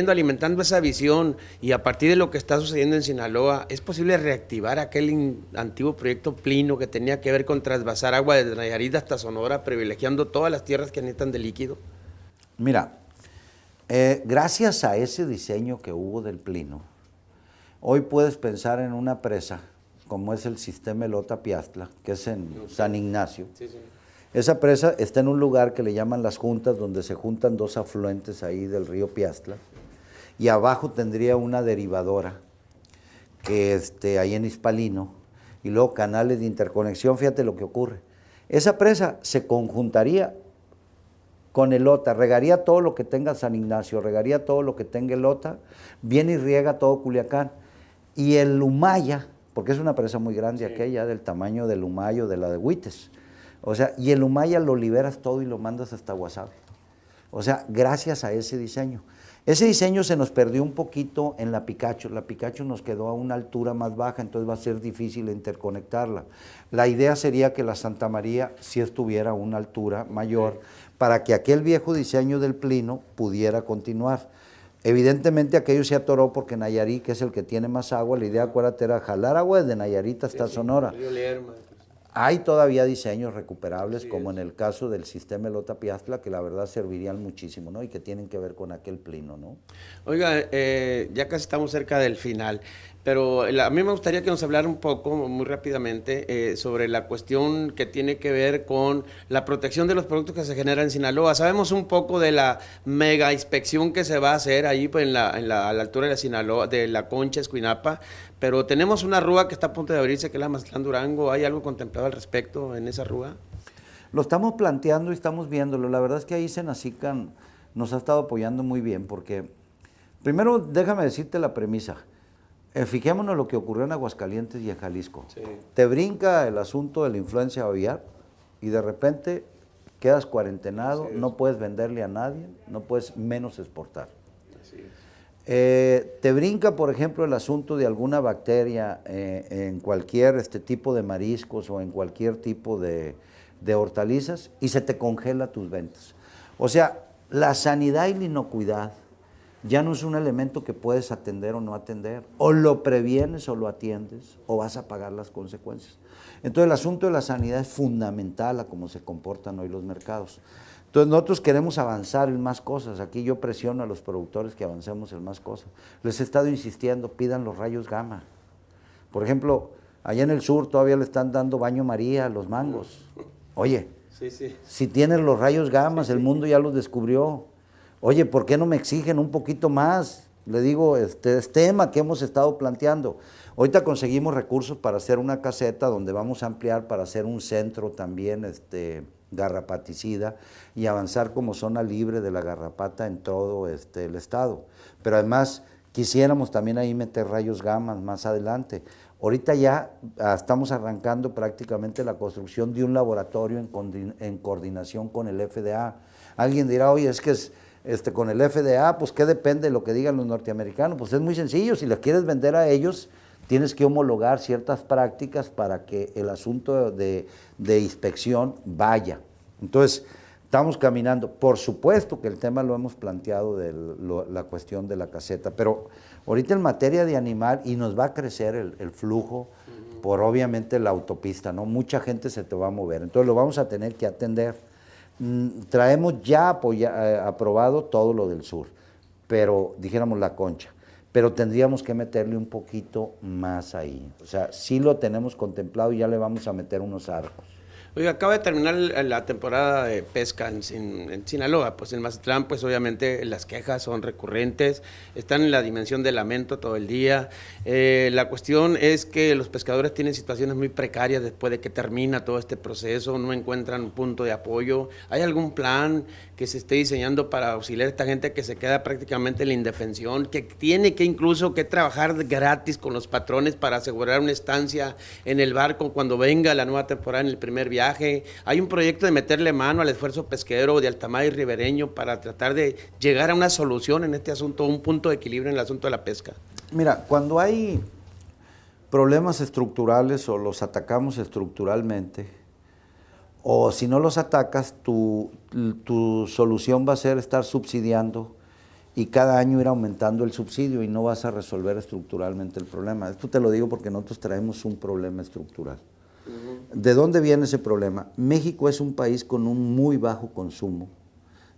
A: Alimentando esa visión, y a partir de lo que está sucediendo en Sinaloa, ¿es posible reactivar aquel antiguo proyecto Plino que tenía que ver con trasvasar agua desde Nayarit hasta Sonora, privilegiando todas las tierras que necesitan de líquido?
B: Mira, gracias a ese diseño que hubo del Plino, hoy puedes pensar en una presa, como es el sistema Elota-Piastla, que es en San Ignacio. Sí, sí. Esa presa está en un lugar que le llaman Las Juntas, donde se juntan dos afluentes ahí del río Piastla, y abajo tendría una derivadora, que ahí en Hispalino, y luego canales de interconexión. Fíjate lo que ocurre. Esa presa se conjuntaría con Elota, regaría todo lo que tenga San Ignacio, regaría todo lo que tenga Elota, viene y riega todo Culiacán. Y el Humaya, porque es una presa muy grande, sí, aquella, del tamaño del Humayo, de la de Huites. O sea, y el Humaya lo liberas todo y lo mandas hasta Guasave. O sea, gracias a ese diseño. Ese diseño se nos perdió un poquito en la Picacho. La Picacho nos quedó a una altura más baja, entonces va a ser difícil interconectarla. La idea sería que la Santa María sí estuviera a una altura mayor para que aquel viejo diseño del Plino pudiera continuar. Evidentemente aquello se atoró porque Nayarit, que es el que tiene más agua, la idea, acuérdate, era jalar agua desde Nayarit hasta Sonora.
A: Río Lerma.
B: Hay todavía diseños recuperables,
A: Así
B: como
A: es.
B: en el caso del sistema Elota-Piastla, que la verdad servirían muchísimo, ¿no? Y que tienen que ver con aquel Plino, ¿no?
A: Oiga, ya casi estamos cerca del final, pero a mí me gustaría que nos hablara un poco, muy rápidamente, sobre la cuestión que tiene que ver con la protección de los productos que se generan en Sinaloa. Sabemos un poco de la mega inspección que se va a hacer ahí pues, a la altura de la Sinaloa, de la Concha, Escuinapa, pero tenemos una rúa que está a punto de abrirse, que es la Mazatlán Durango. ¿Hay algo contemplado al respecto en esa rúa?
B: Lo estamos planteando y estamos viéndolo. La verdad es que ahí Senacican nos ha estado apoyando muy bien, porque primero déjame decirte la premisa. Fijémonos lo que ocurrió en Aguascalientes y en Jalisco.
A: Sí.
B: Te brinca el asunto de la influencia aviar y de repente quedas cuarentenado, no puedes venderle a nadie, no puedes menos exportar.
A: Así es.
B: Te brinca, por ejemplo, el asunto de alguna bacteria en cualquier tipo de mariscos o en cualquier tipo de hortalizas y se te congela tus ventas. O sea, la sanidad y la inocuidad ya no es un elemento que puedes atender o no atender. O lo previenes o lo atiendes o vas a pagar las consecuencias. Entonces el asunto de la sanidad es fundamental a cómo se comportan hoy los mercados. Entonces nosotros queremos avanzar en más cosas. Aquí yo presiono a los productores que avancemos en más cosas. Les he estado insistiendo, pidan los rayos gamma. Por ejemplo, allá en el sur todavía le están dando baño María a los mangos. Oye, si tienes los rayos gamma, el mundo ya los descubrió. Oye, ¿por qué no me exigen un poquito más? Le digo, es tema que hemos estado planteando. Ahorita conseguimos recursos para hacer una caseta donde vamos a ampliar para hacer un centro también garrapaticida y avanzar como zona libre de la garrapata en todo el estado. Pero además quisiéramos también ahí meter rayos gamma más adelante. Ahorita ya estamos arrancando prácticamente la construcción de un laboratorio en coordinación con el FDA. Alguien dirá, oye, es que con el FDA, pues ¿qué depende de lo que digan los norteamericanos? Pues es muy sencillo, si les quieres vender a ellos, tienes que homologar ciertas prácticas para que el asunto de inspección vaya. Entonces, estamos caminando. Por supuesto que el tema lo hemos planteado de la cuestión de la caseta, pero ahorita en materia de animal, y nos va a crecer el flujo por obviamente la autopista, ¿no? Mucha gente se te va a mover, entonces lo vamos a tener que atender. Traemos ya aprobado todo lo del sur, pero dijéramos la Concha, pero tendríamos que meterle un poquito más ahí. O sea, sí lo tenemos contemplado y ya le vamos a meter unos arcos.
A: Oiga, acaba de terminar la temporada de pesca en Sinaloa, pues en Mazatlán, pues obviamente las quejas son recurrentes, están en la dimensión de lamento todo el día. La cuestión es que los pescadores tienen situaciones muy precarias después de que termina todo este proceso, no encuentran un punto de apoyo. ¿Hay algún plan que se esté diseñando para auxiliar a esta gente que se queda prácticamente en la indefensión, que tiene que incluso que trabajar gratis con los patrones para asegurar una estancia en el barco cuando venga la nueva temporada en el primer viaje? Hay un proyecto de meterle mano al esfuerzo pesquero de alta mar y ribereño para tratar de llegar a una solución en este asunto, un punto de equilibrio en el asunto de la pesca.
B: Mira, cuando hay problemas estructurales o los atacamos estructuralmente, o si no los atacas, tu solución va a ser estar subsidiando y cada año ir aumentando el subsidio y no vas a resolver estructuralmente el problema. Esto te lo digo porque nosotros traemos un problema estructural. ¿De dónde viene ese problema? México es un país con un muy bajo consumo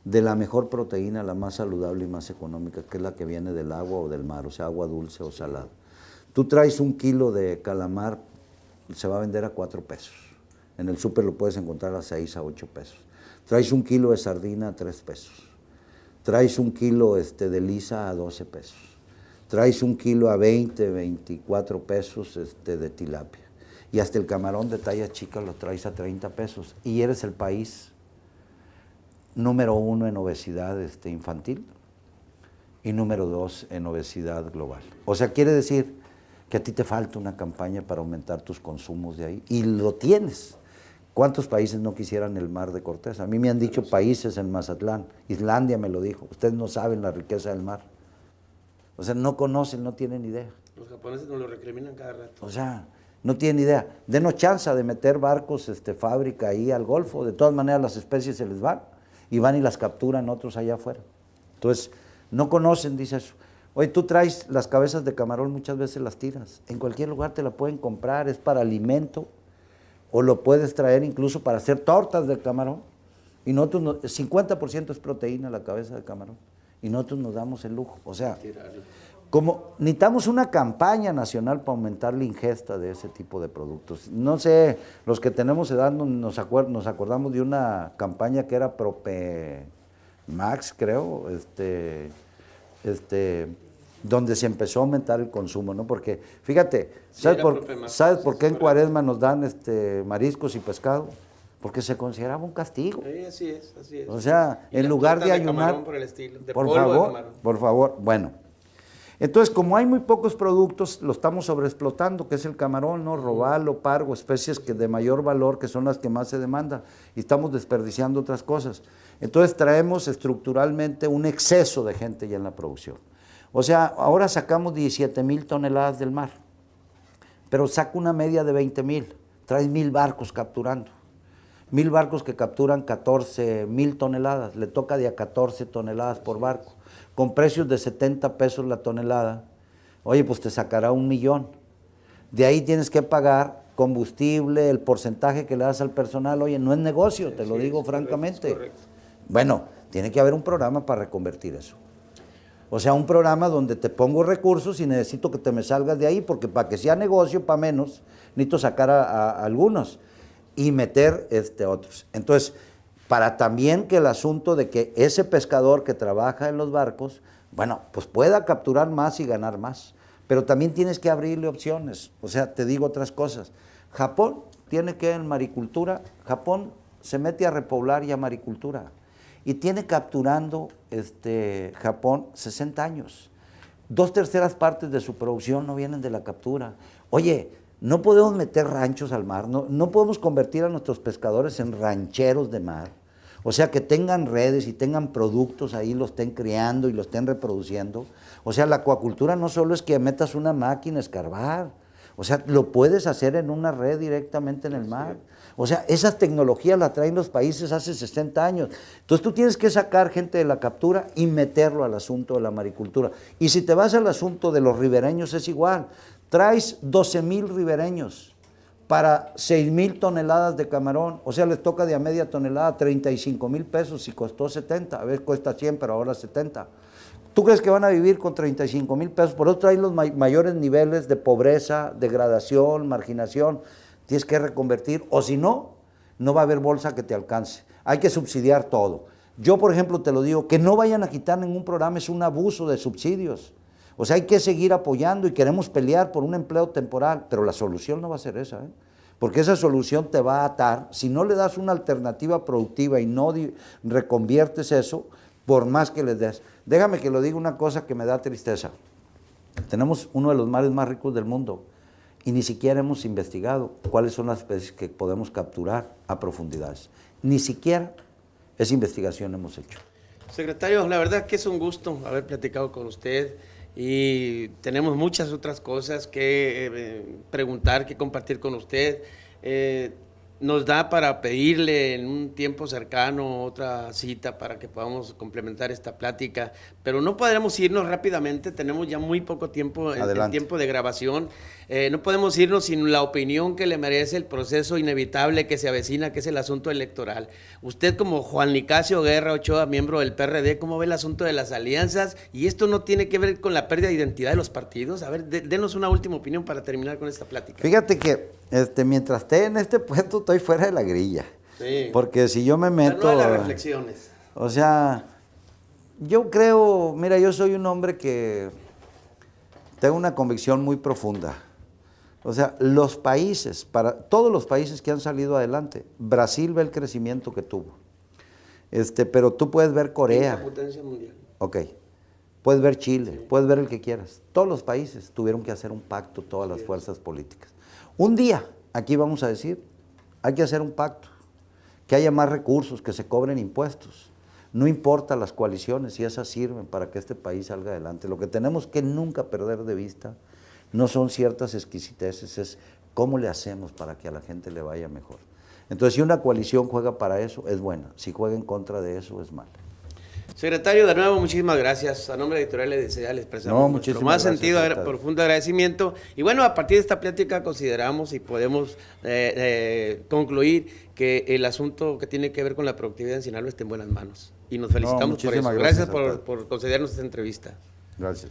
B: de la mejor proteína, la más saludable y más económica, que es la que viene del agua o del mar, o sea, agua dulce o salada. Tú traes 1 kilo de calamar, se va a vender a 4 pesos. En el súper lo puedes encontrar a 6 a 8 pesos. Traes 1 kilo de sardina a 3 pesos. Traes 1 kilo de lisa a 12 pesos. Traes 1 kilo a 20, 24 pesos de tilapia. Y hasta el camarón de talla chica lo traes a 30 pesos. Y eres el país número 1 en obesidad infantil y número 2 en obesidad global. O sea, quiere decir que a ti te falta una campaña para aumentar tus consumos de ahí. Y lo tienes. ¿Cuántos países no quisieran el mar de Cortés? A mí me han dicho países en Mazatlán, Islandia me lo dijo, ustedes no saben la riqueza del mar. O sea, no conocen, no tienen idea.
A: Los japoneses nos lo recriminan cada rato.
B: O sea, no tienen idea. Denos chance de meter barcos, fábrica ahí al Golfo, de todas maneras las especies se les van y van y las capturan otros allá afuera. Entonces, no conocen, dice eso. Oye, tú traes las cabezas de camarón, muchas veces las tiras. En cualquier lugar te la pueden comprar, es para alimento. O lo puedes traer incluso para hacer tortas de camarón. Y nosotros, 50% es proteína la cabeza de camarón. Y nosotros nos damos el lujo. O sea, como necesitamos una campaña nacional para aumentar la ingesta de ese tipo de productos. No sé, los que tenemos edad nos acordamos de una campaña que era Propemax, creo, donde se empezó a aumentar el consumo, ¿no? Porque, fíjate, ¿sabes por qué en Cuaresma nos dan mariscos y pescado? Porque se consideraba un castigo.
A: Sí, así es, así es.
B: O sea, en lugar de ayunar, por favor, bueno. Entonces, como hay muy pocos productos, lo estamos sobreexplotando, que es el camarón, ¿no? Robalo, pargo, especies de mayor valor, que son las que más se demandan, y estamos desperdiciando otras cosas. Entonces, traemos estructuralmente un exceso de gente ya en la producción. O sea, ahora sacamos 17,000 toneladas del mar, pero saca una media de 20,000, traes 1,000 barcos capturando. 1,000 barcos que capturan 14,000 toneladas, le toca de a 14 toneladas por barco, con precios de 70 pesos la tonelada. Oye, pues te sacará 1,000,000. De ahí tienes que pagar combustible, el porcentaje que le das al personal. Oye, no es negocio, te lo digo francamente.
A: Correcto.
B: Bueno, tiene que haber un programa para reconvertir eso. O sea, un programa donde te pongo recursos y necesito que te me salgas de ahí, porque para que sea negocio, para menos, necesito sacar a algunos y meter otros. Entonces, para también que el asunto de que ese pescador que trabaja en los barcos, bueno, pues pueda capturar más y ganar más. Pero también tienes que abrirle opciones. O sea, te digo otras cosas. Japón tiene que en maricultura, Japón se mete a repoblar y a maricultura. Y tiene capturando Japón 60 años. 2/3 partes de su producción no vienen de la captura. Oye, no podemos meter ranchos al mar, no podemos convertir a nuestros pescadores en rancheros de mar. O sea, que tengan redes y tengan productos ahí, los estén criando y los estén reproduciendo. O sea, la acuacultura no solo es que metas una máquina a escarbar. O sea, lo puedes hacer en una red directamente en el mar. O sea, esas tecnologías las traen los países hace 60 años. Entonces tú tienes que sacar gente de la captura y meterlo al asunto de la maricultura. Y si te vas al asunto de los ribereños es igual. Traes 12,000 ribereños para 6,000 toneladas de camarón. O sea, les toca de a media tonelada 35,000 pesos y costó 70. A veces cuesta 100, pero ahora 70. ¿Tú crees que van a vivir con 35,000 pesos? Por eso traen los mayores niveles de pobreza, degradación, marginación. Tienes que reconvertir, o si no, no va a haber bolsa que te alcance. Hay que subsidiar todo. Yo, por ejemplo, te lo digo, que no vayan a quitar ningún programa, es un abuso de subsidios. O sea, hay que seguir apoyando y queremos pelear por un empleo temporal, pero la solución no va a ser esa, porque esa solución te va a atar. Si no le das una alternativa productiva y no reconviertes eso, por más que les des. Déjame que lo diga una cosa que me da tristeza. Tenemos uno de los mares más ricos del mundo y ni siquiera hemos investigado cuáles son las especies que podemos capturar a profundidades. Ni siquiera esa investigación hemos hecho.
A: Secretario, la verdad que es un gusto haber platicado con usted y tenemos muchas otras cosas que preguntar, que compartir con usted. Nos da para pedirle en un tiempo cercano otra cita para que podamos complementar esta plática, pero no podremos irnos rápidamente, tenemos ya muy poco tiempo en tiempo de grabación, no podemos irnos sin la opinión que le merece el proceso inevitable que se avecina, que es el asunto electoral. Usted como Juan Nicasio Guerra Ochoa, miembro del PRD, ¿cómo ve el asunto de las alianzas? Y esto no tiene que ver con la pérdida de identidad de los partidos. A ver, denos una última opinión para terminar con esta plática.
B: Fíjate que mientras esté en este puesto estoy fuera de la grilla.
A: Sí.
B: Porque si yo me meto...
A: No a las reflexiones.
B: O sea, yo creo, mira, yo soy un hombre que tengo una convicción muy profunda. O sea, los países, todos los países que han salido adelante, Brasil ve el crecimiento que tuvo. Pero tú puedes ver Corea.
A: La potencia mundial.
B: Ok. Puedes ver Chile, puedes ver el que quieras. Todos los países tuvieron que hacer un pacto, todas las fuerzas políticas. Un día, aquí vamos a decir, Hay que hacer un pacto, que haya más recursos, que se cobren impuestos. No importa las coaliciones, si esas sirven para que este país salga adelante. Lo que tenemos que nunca perder de vista no son ciertas exquisiteces, es cómo le hacemos para que a la gente le vaya mejor. Entonces, si una coalición juega para eso, es buena. Si juega en contra de eso, es mala.
A: Secretario, de nuevo, muchísimas gracias. A nombre de Editorial Edesea le expresamos
B: No,
A: nuestro
B: muchísimas
A: más
B: gracias,
A: sentido,
B: Arcade.
A: profundo agradecimiento. Y bueno, a partir de esta plática consideramos y podemos concluir que el asunto que tiene que ver con la productividad en Sinaloa está en buenas manos. Y nos
B: No,
A: felicitamos por eso.
B: muchísimas
A: Gracias
B: gracias, Arcade.
A: por concedernos esta entrevista.
B: Gracias.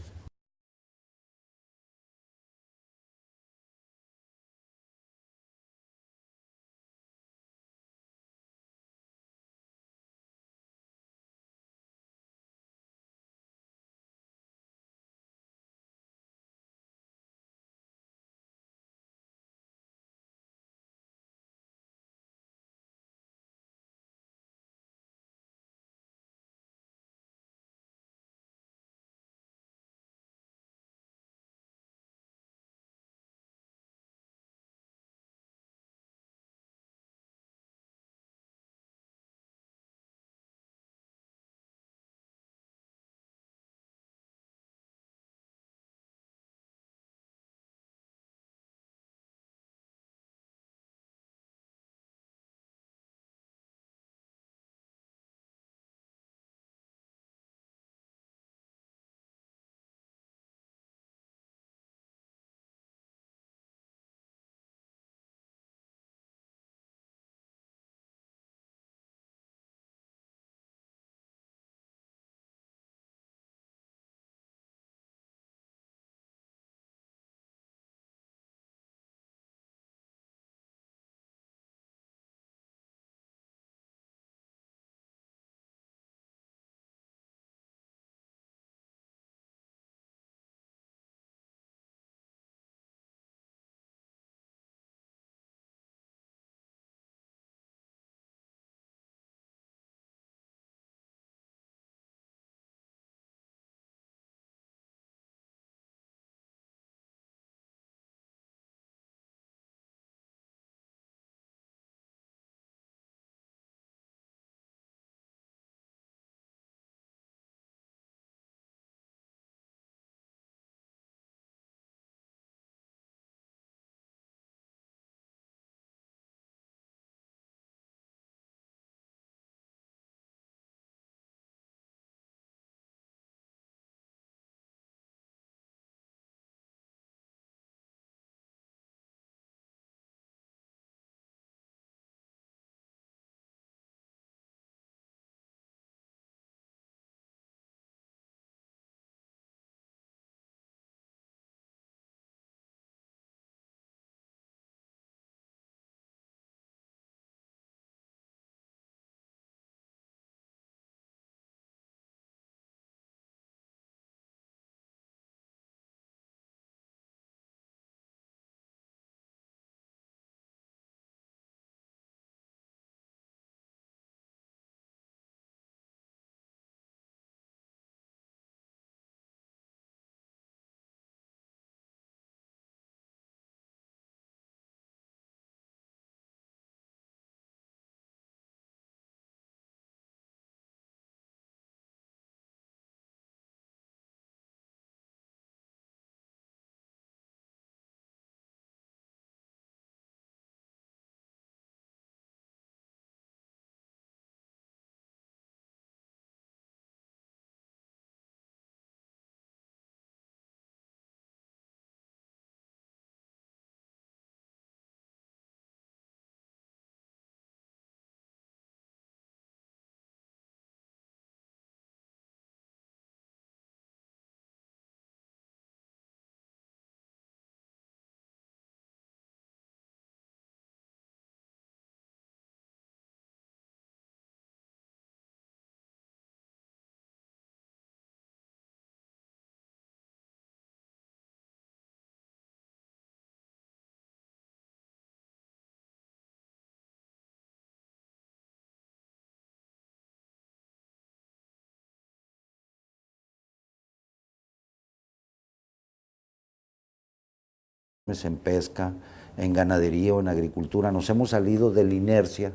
B: En pesca, en ganadería o en agricultura. Nos hemos salido de la inercia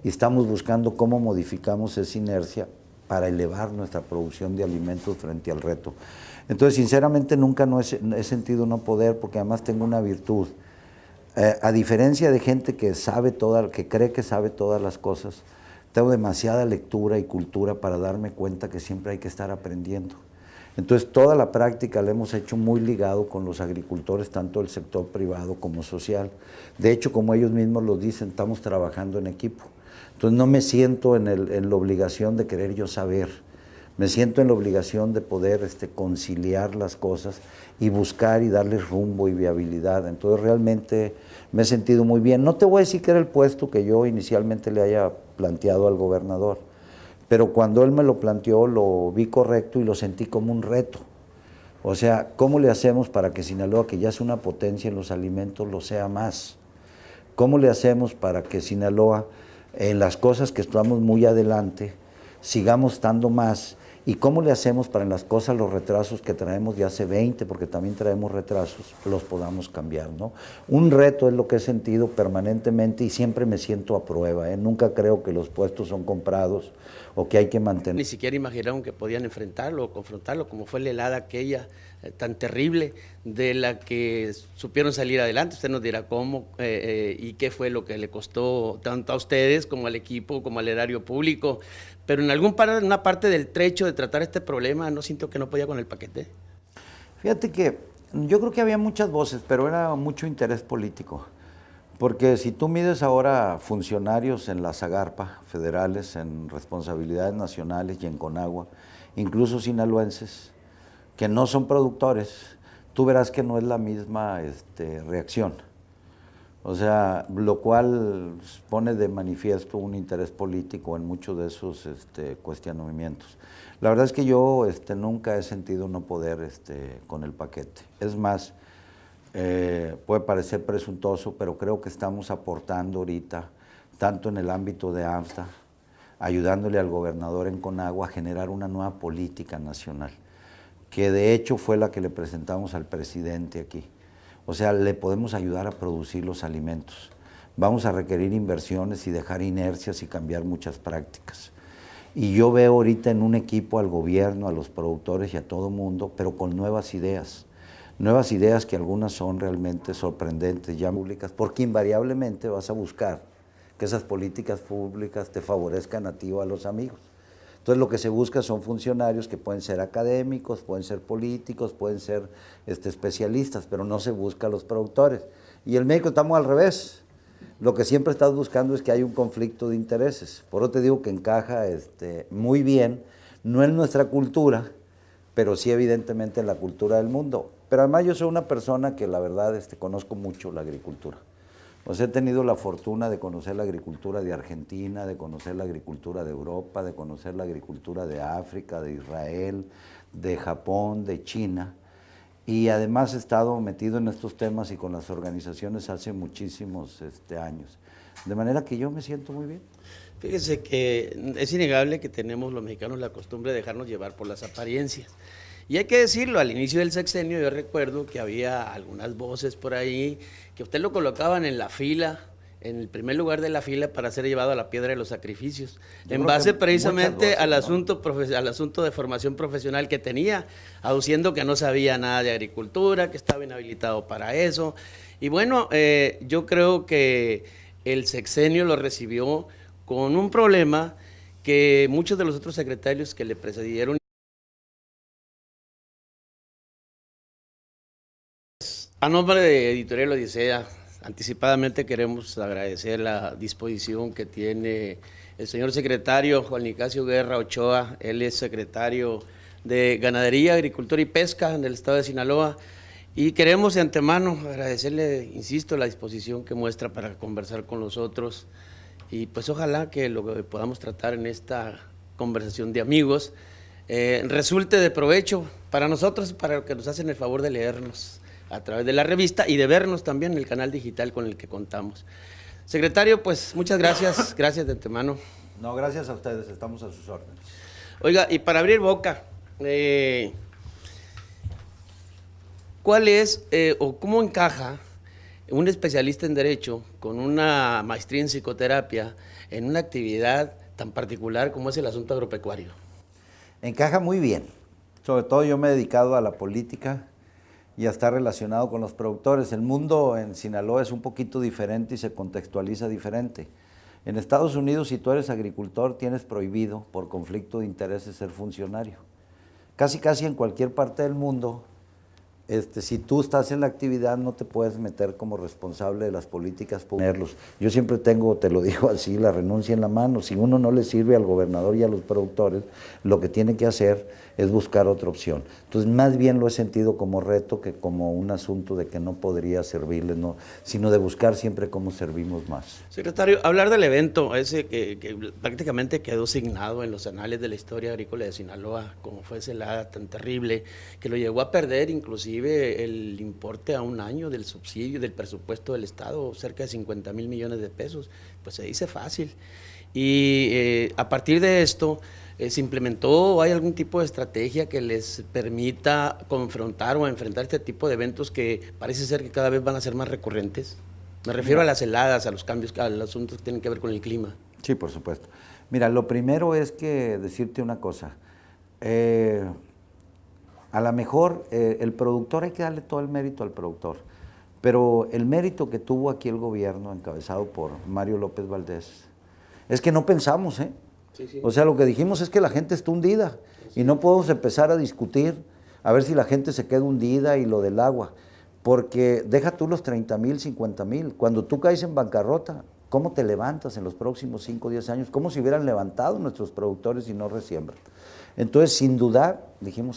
B: y estamos buscando cómo modificamos esa inercia para elevar nuestra producción de alimentos frente al reto. Entonces, sinceramente, nunca he sentido no poder, porque además tengo una virtud. A diferencia de gente que que cree que sabe todas las cosas, tengo demasiada lectura y cultura para darme cuenta que siempre hay que estar aprendiendo. Entonces, toda la práctica la hemos hecho muy ligado con los agricultores, tanto del sector privado como social. De hecho, como ellos mismos lo dicen, estamos trabajando en equipo. Entonces, no me siento en la obligación de querer yo saber. Me siento en la obligación de poder conciliar las cosas y buscar y darles rumbo y viabilidad. Entonces, realmente me he sentido muy bien. No te voy a decir que era el puesto que yo inicialmente le haya planteado al gobernador, pero cuando él me lo planteó lo vi correcto y lo sentí como un reto. O sea, ¿cómo le hacemos para que Sinaloa, que ya es una potencia en los alimentos, lo sea más? ¿Cómo le hacemos para que Sinaloa, en las cosas que estamos muy adelante, sigamos estando más? ¿Y cómo le hacemos para en las cosas, los retrasos que traemos de hace 20, porque también traemos retrasos, los podamos cambiar, ¿no? Un reto es lo que he sentido permanentemente y siempre me siento a prueba, ¿eh? Nunca creo que los puestos son comprados o que hay que mantener.
A: Ni siquiera imaginaron que podían enfrentarlo o confrontarlo, como fue la helada aquella tan terrible, de la que supieron salir adelante. Usted nos dirá cómo y qué fue lo que le costó tanto a ustedes como al equipo, como al erario público. Pero en una parte del trecho de tratar este problema, ¿no sintió que no podía con el paquete?
B: Fíjate que yo creo que había muchas voces, pero era mucho interés político. Porque si tú mides ahora funcionarios en la Zagarpa, federales, en responsabilidades nacionales y en Conagua, incluso sinaloenses, que no son productores, tú verás que no es la misma reacción. O sea, lo cual pone de manifiesto un interés político en muchos de esos cuestionamientos. La verdad es que yo nunca he sentido no poder con el paquete. Es más, puede parecer presuntuoso, pero creo que estamos aportando ahorita, tanto en el ámbito de AMSA, ayudándole al gobernador en Conagua a generar una nueva política nacional, que de hecho fue la que le presentamos al presidente aquí. O sea, le podemos ayudar a producir los alimentos. Vamos a requerir inversiones y dejar inercias y cambiar muchas prácticas. Y yo veo ahorita en un equipo al gobierno, a los productores y a todo mundo, pero con nuevas ideas. Nuevas ideas que algunas son realmente sorprendentes, ya públicas, porque invariablemente vas a buscar que esas políticas públicas te favorezcan a ti o a los amigos. Entonces lo que se busca son funcionarios que pueden ser académicos, pueden ser políticos, pueden ser especialistas, pero no se busca a los productores. Y en México estamos al revés. Lo que siempre estás buscando es que hay un conflicto de intereses. Por eso te digo que encaja muy bien, no en nuestra cultura, pero sí evidentemente en la cultura del mundo. Pero además yo soy una persona que la verdad conozco mucho la agricultura. Pues he tenido la fortuna de conocer la agricultura de Argentina, de conocer la agricultura de Europa, de conocer la agricultura de África, de Israel, de Japón, de China. Y además he estado metido en estos temas y con las organizaciones hace muchísimos años. De manera que yo me siento muy bien.
A: Fíjese que es innegable que tenemos los mexicanos la costumbre de dejarnos llevar por las apariencias. Y hay que decirlo, al inicio del sexenio yo recuerdo que había algunas voces por ahí que usted lo colocaban en la fila, en el primer lugar de la fila para ser llevado a la piedra de los sacrificios, en base precisamente voces, al asunto de formación profesional que tenía, aduciendo que no sabía nada de agricultura, que estaba inhabilitado para eso. Y bueno, yo creo que el sexenio lo recibió con un problema que muchos de los otros secretarios que le precedieron. A nombre de Editorial Odisea, anticipadamente queremos agradecer la disposición que tiene el señor secretario Juan Nicasio Guerra Ochoa. Él es secretario de Ganadería, Agricultura y Pesca en el estado de Sinaloa. Y queremos de antemano agradecerle, insisto, la disposición que muestra para conversar con nosotros. Y pues ojalá que lo que podamos tratar en esta conversación de amigos resulte de provecho para nosotros y para los que nos hacen el favor de leernos a través de la revista y de vernos también en el canal digital con el que contamos. Secretario, pues muchas gracias, gracias de antemano.
B: No, gracias a ustedes, estamos a sus órdenes.
A: Oiga, y para abrir boca, ¿cuál es o cómo encaja un especialista en Derecho con una maestría en psicoterapia en una actividad tan particular como es el asunto agropecuario?
B: Encaja muy bien. Sobre todo yo me he dedicado a la política y a estar relacionado con los productores. El mundo en Sinaloa es un poquito diferente y se contextualiza diferente. En Estados Unidos, si tú eres agricultor, tienes prohibido por conflicto de intereses ser funcionario. Casi en cualquier parte del mundo, si tú estás en la actividad, no te puedes meter como responsable de las políticas públicas. Yo siempre tengo, te lo digo así, la renuncia en la mano. Si uno no le sirve al gobernador y a los productores, lo que tiene que hacer es buscar otra opción. Entonces, más bien lo he sentido como reto que como un asunto de que no podría servirles, no, sino de buscar siempre cómo servimos más.
A: Secretario, hablar del evento ese que prácticamente quedó signado en los anales de la historia agrícola de Sinaloa, como fue esa helada tan terrible, que lo llevó a perder inclusive el importe a un año del subsidio, del presupuesto del Estado, cerca de 50,000 millones de pesos, pues se dice fácil. Y a partir de esto, ¿se implementó o hay algún tipo de estrategia que les permita confrontar o enfrentar este tipo de eventos que parece ser que cada vez van a ser más recurrentes? Me refiero a las heladas, a los cambios, a los asuntos que tienen que ver con el clima.
B: Sí, por supuesto. Mira, lo primero es que decirte una cosa. A lo mejor el productor, hay que darle todo el mérito al productor, pero el mérito que tuvo aquí el gobierno, encabezado por Mario López Valdés, es que no pensamos, ¿eh?
A: Sí, sí.
B: O sea, lo que dijimos es que la gente está hundida y no podemos empezar a discutir a ver si la gente se queda hundida y lo del agua, porque deja tú los 30,000, 50,000, cuando tú caes en bancarrota, ¿cómo te levantas en los próximos 5 o 10 años? ¿Cómo se hubieran levantado nuestros productores si no resiembran? Entonces, sin dudar, dijimos,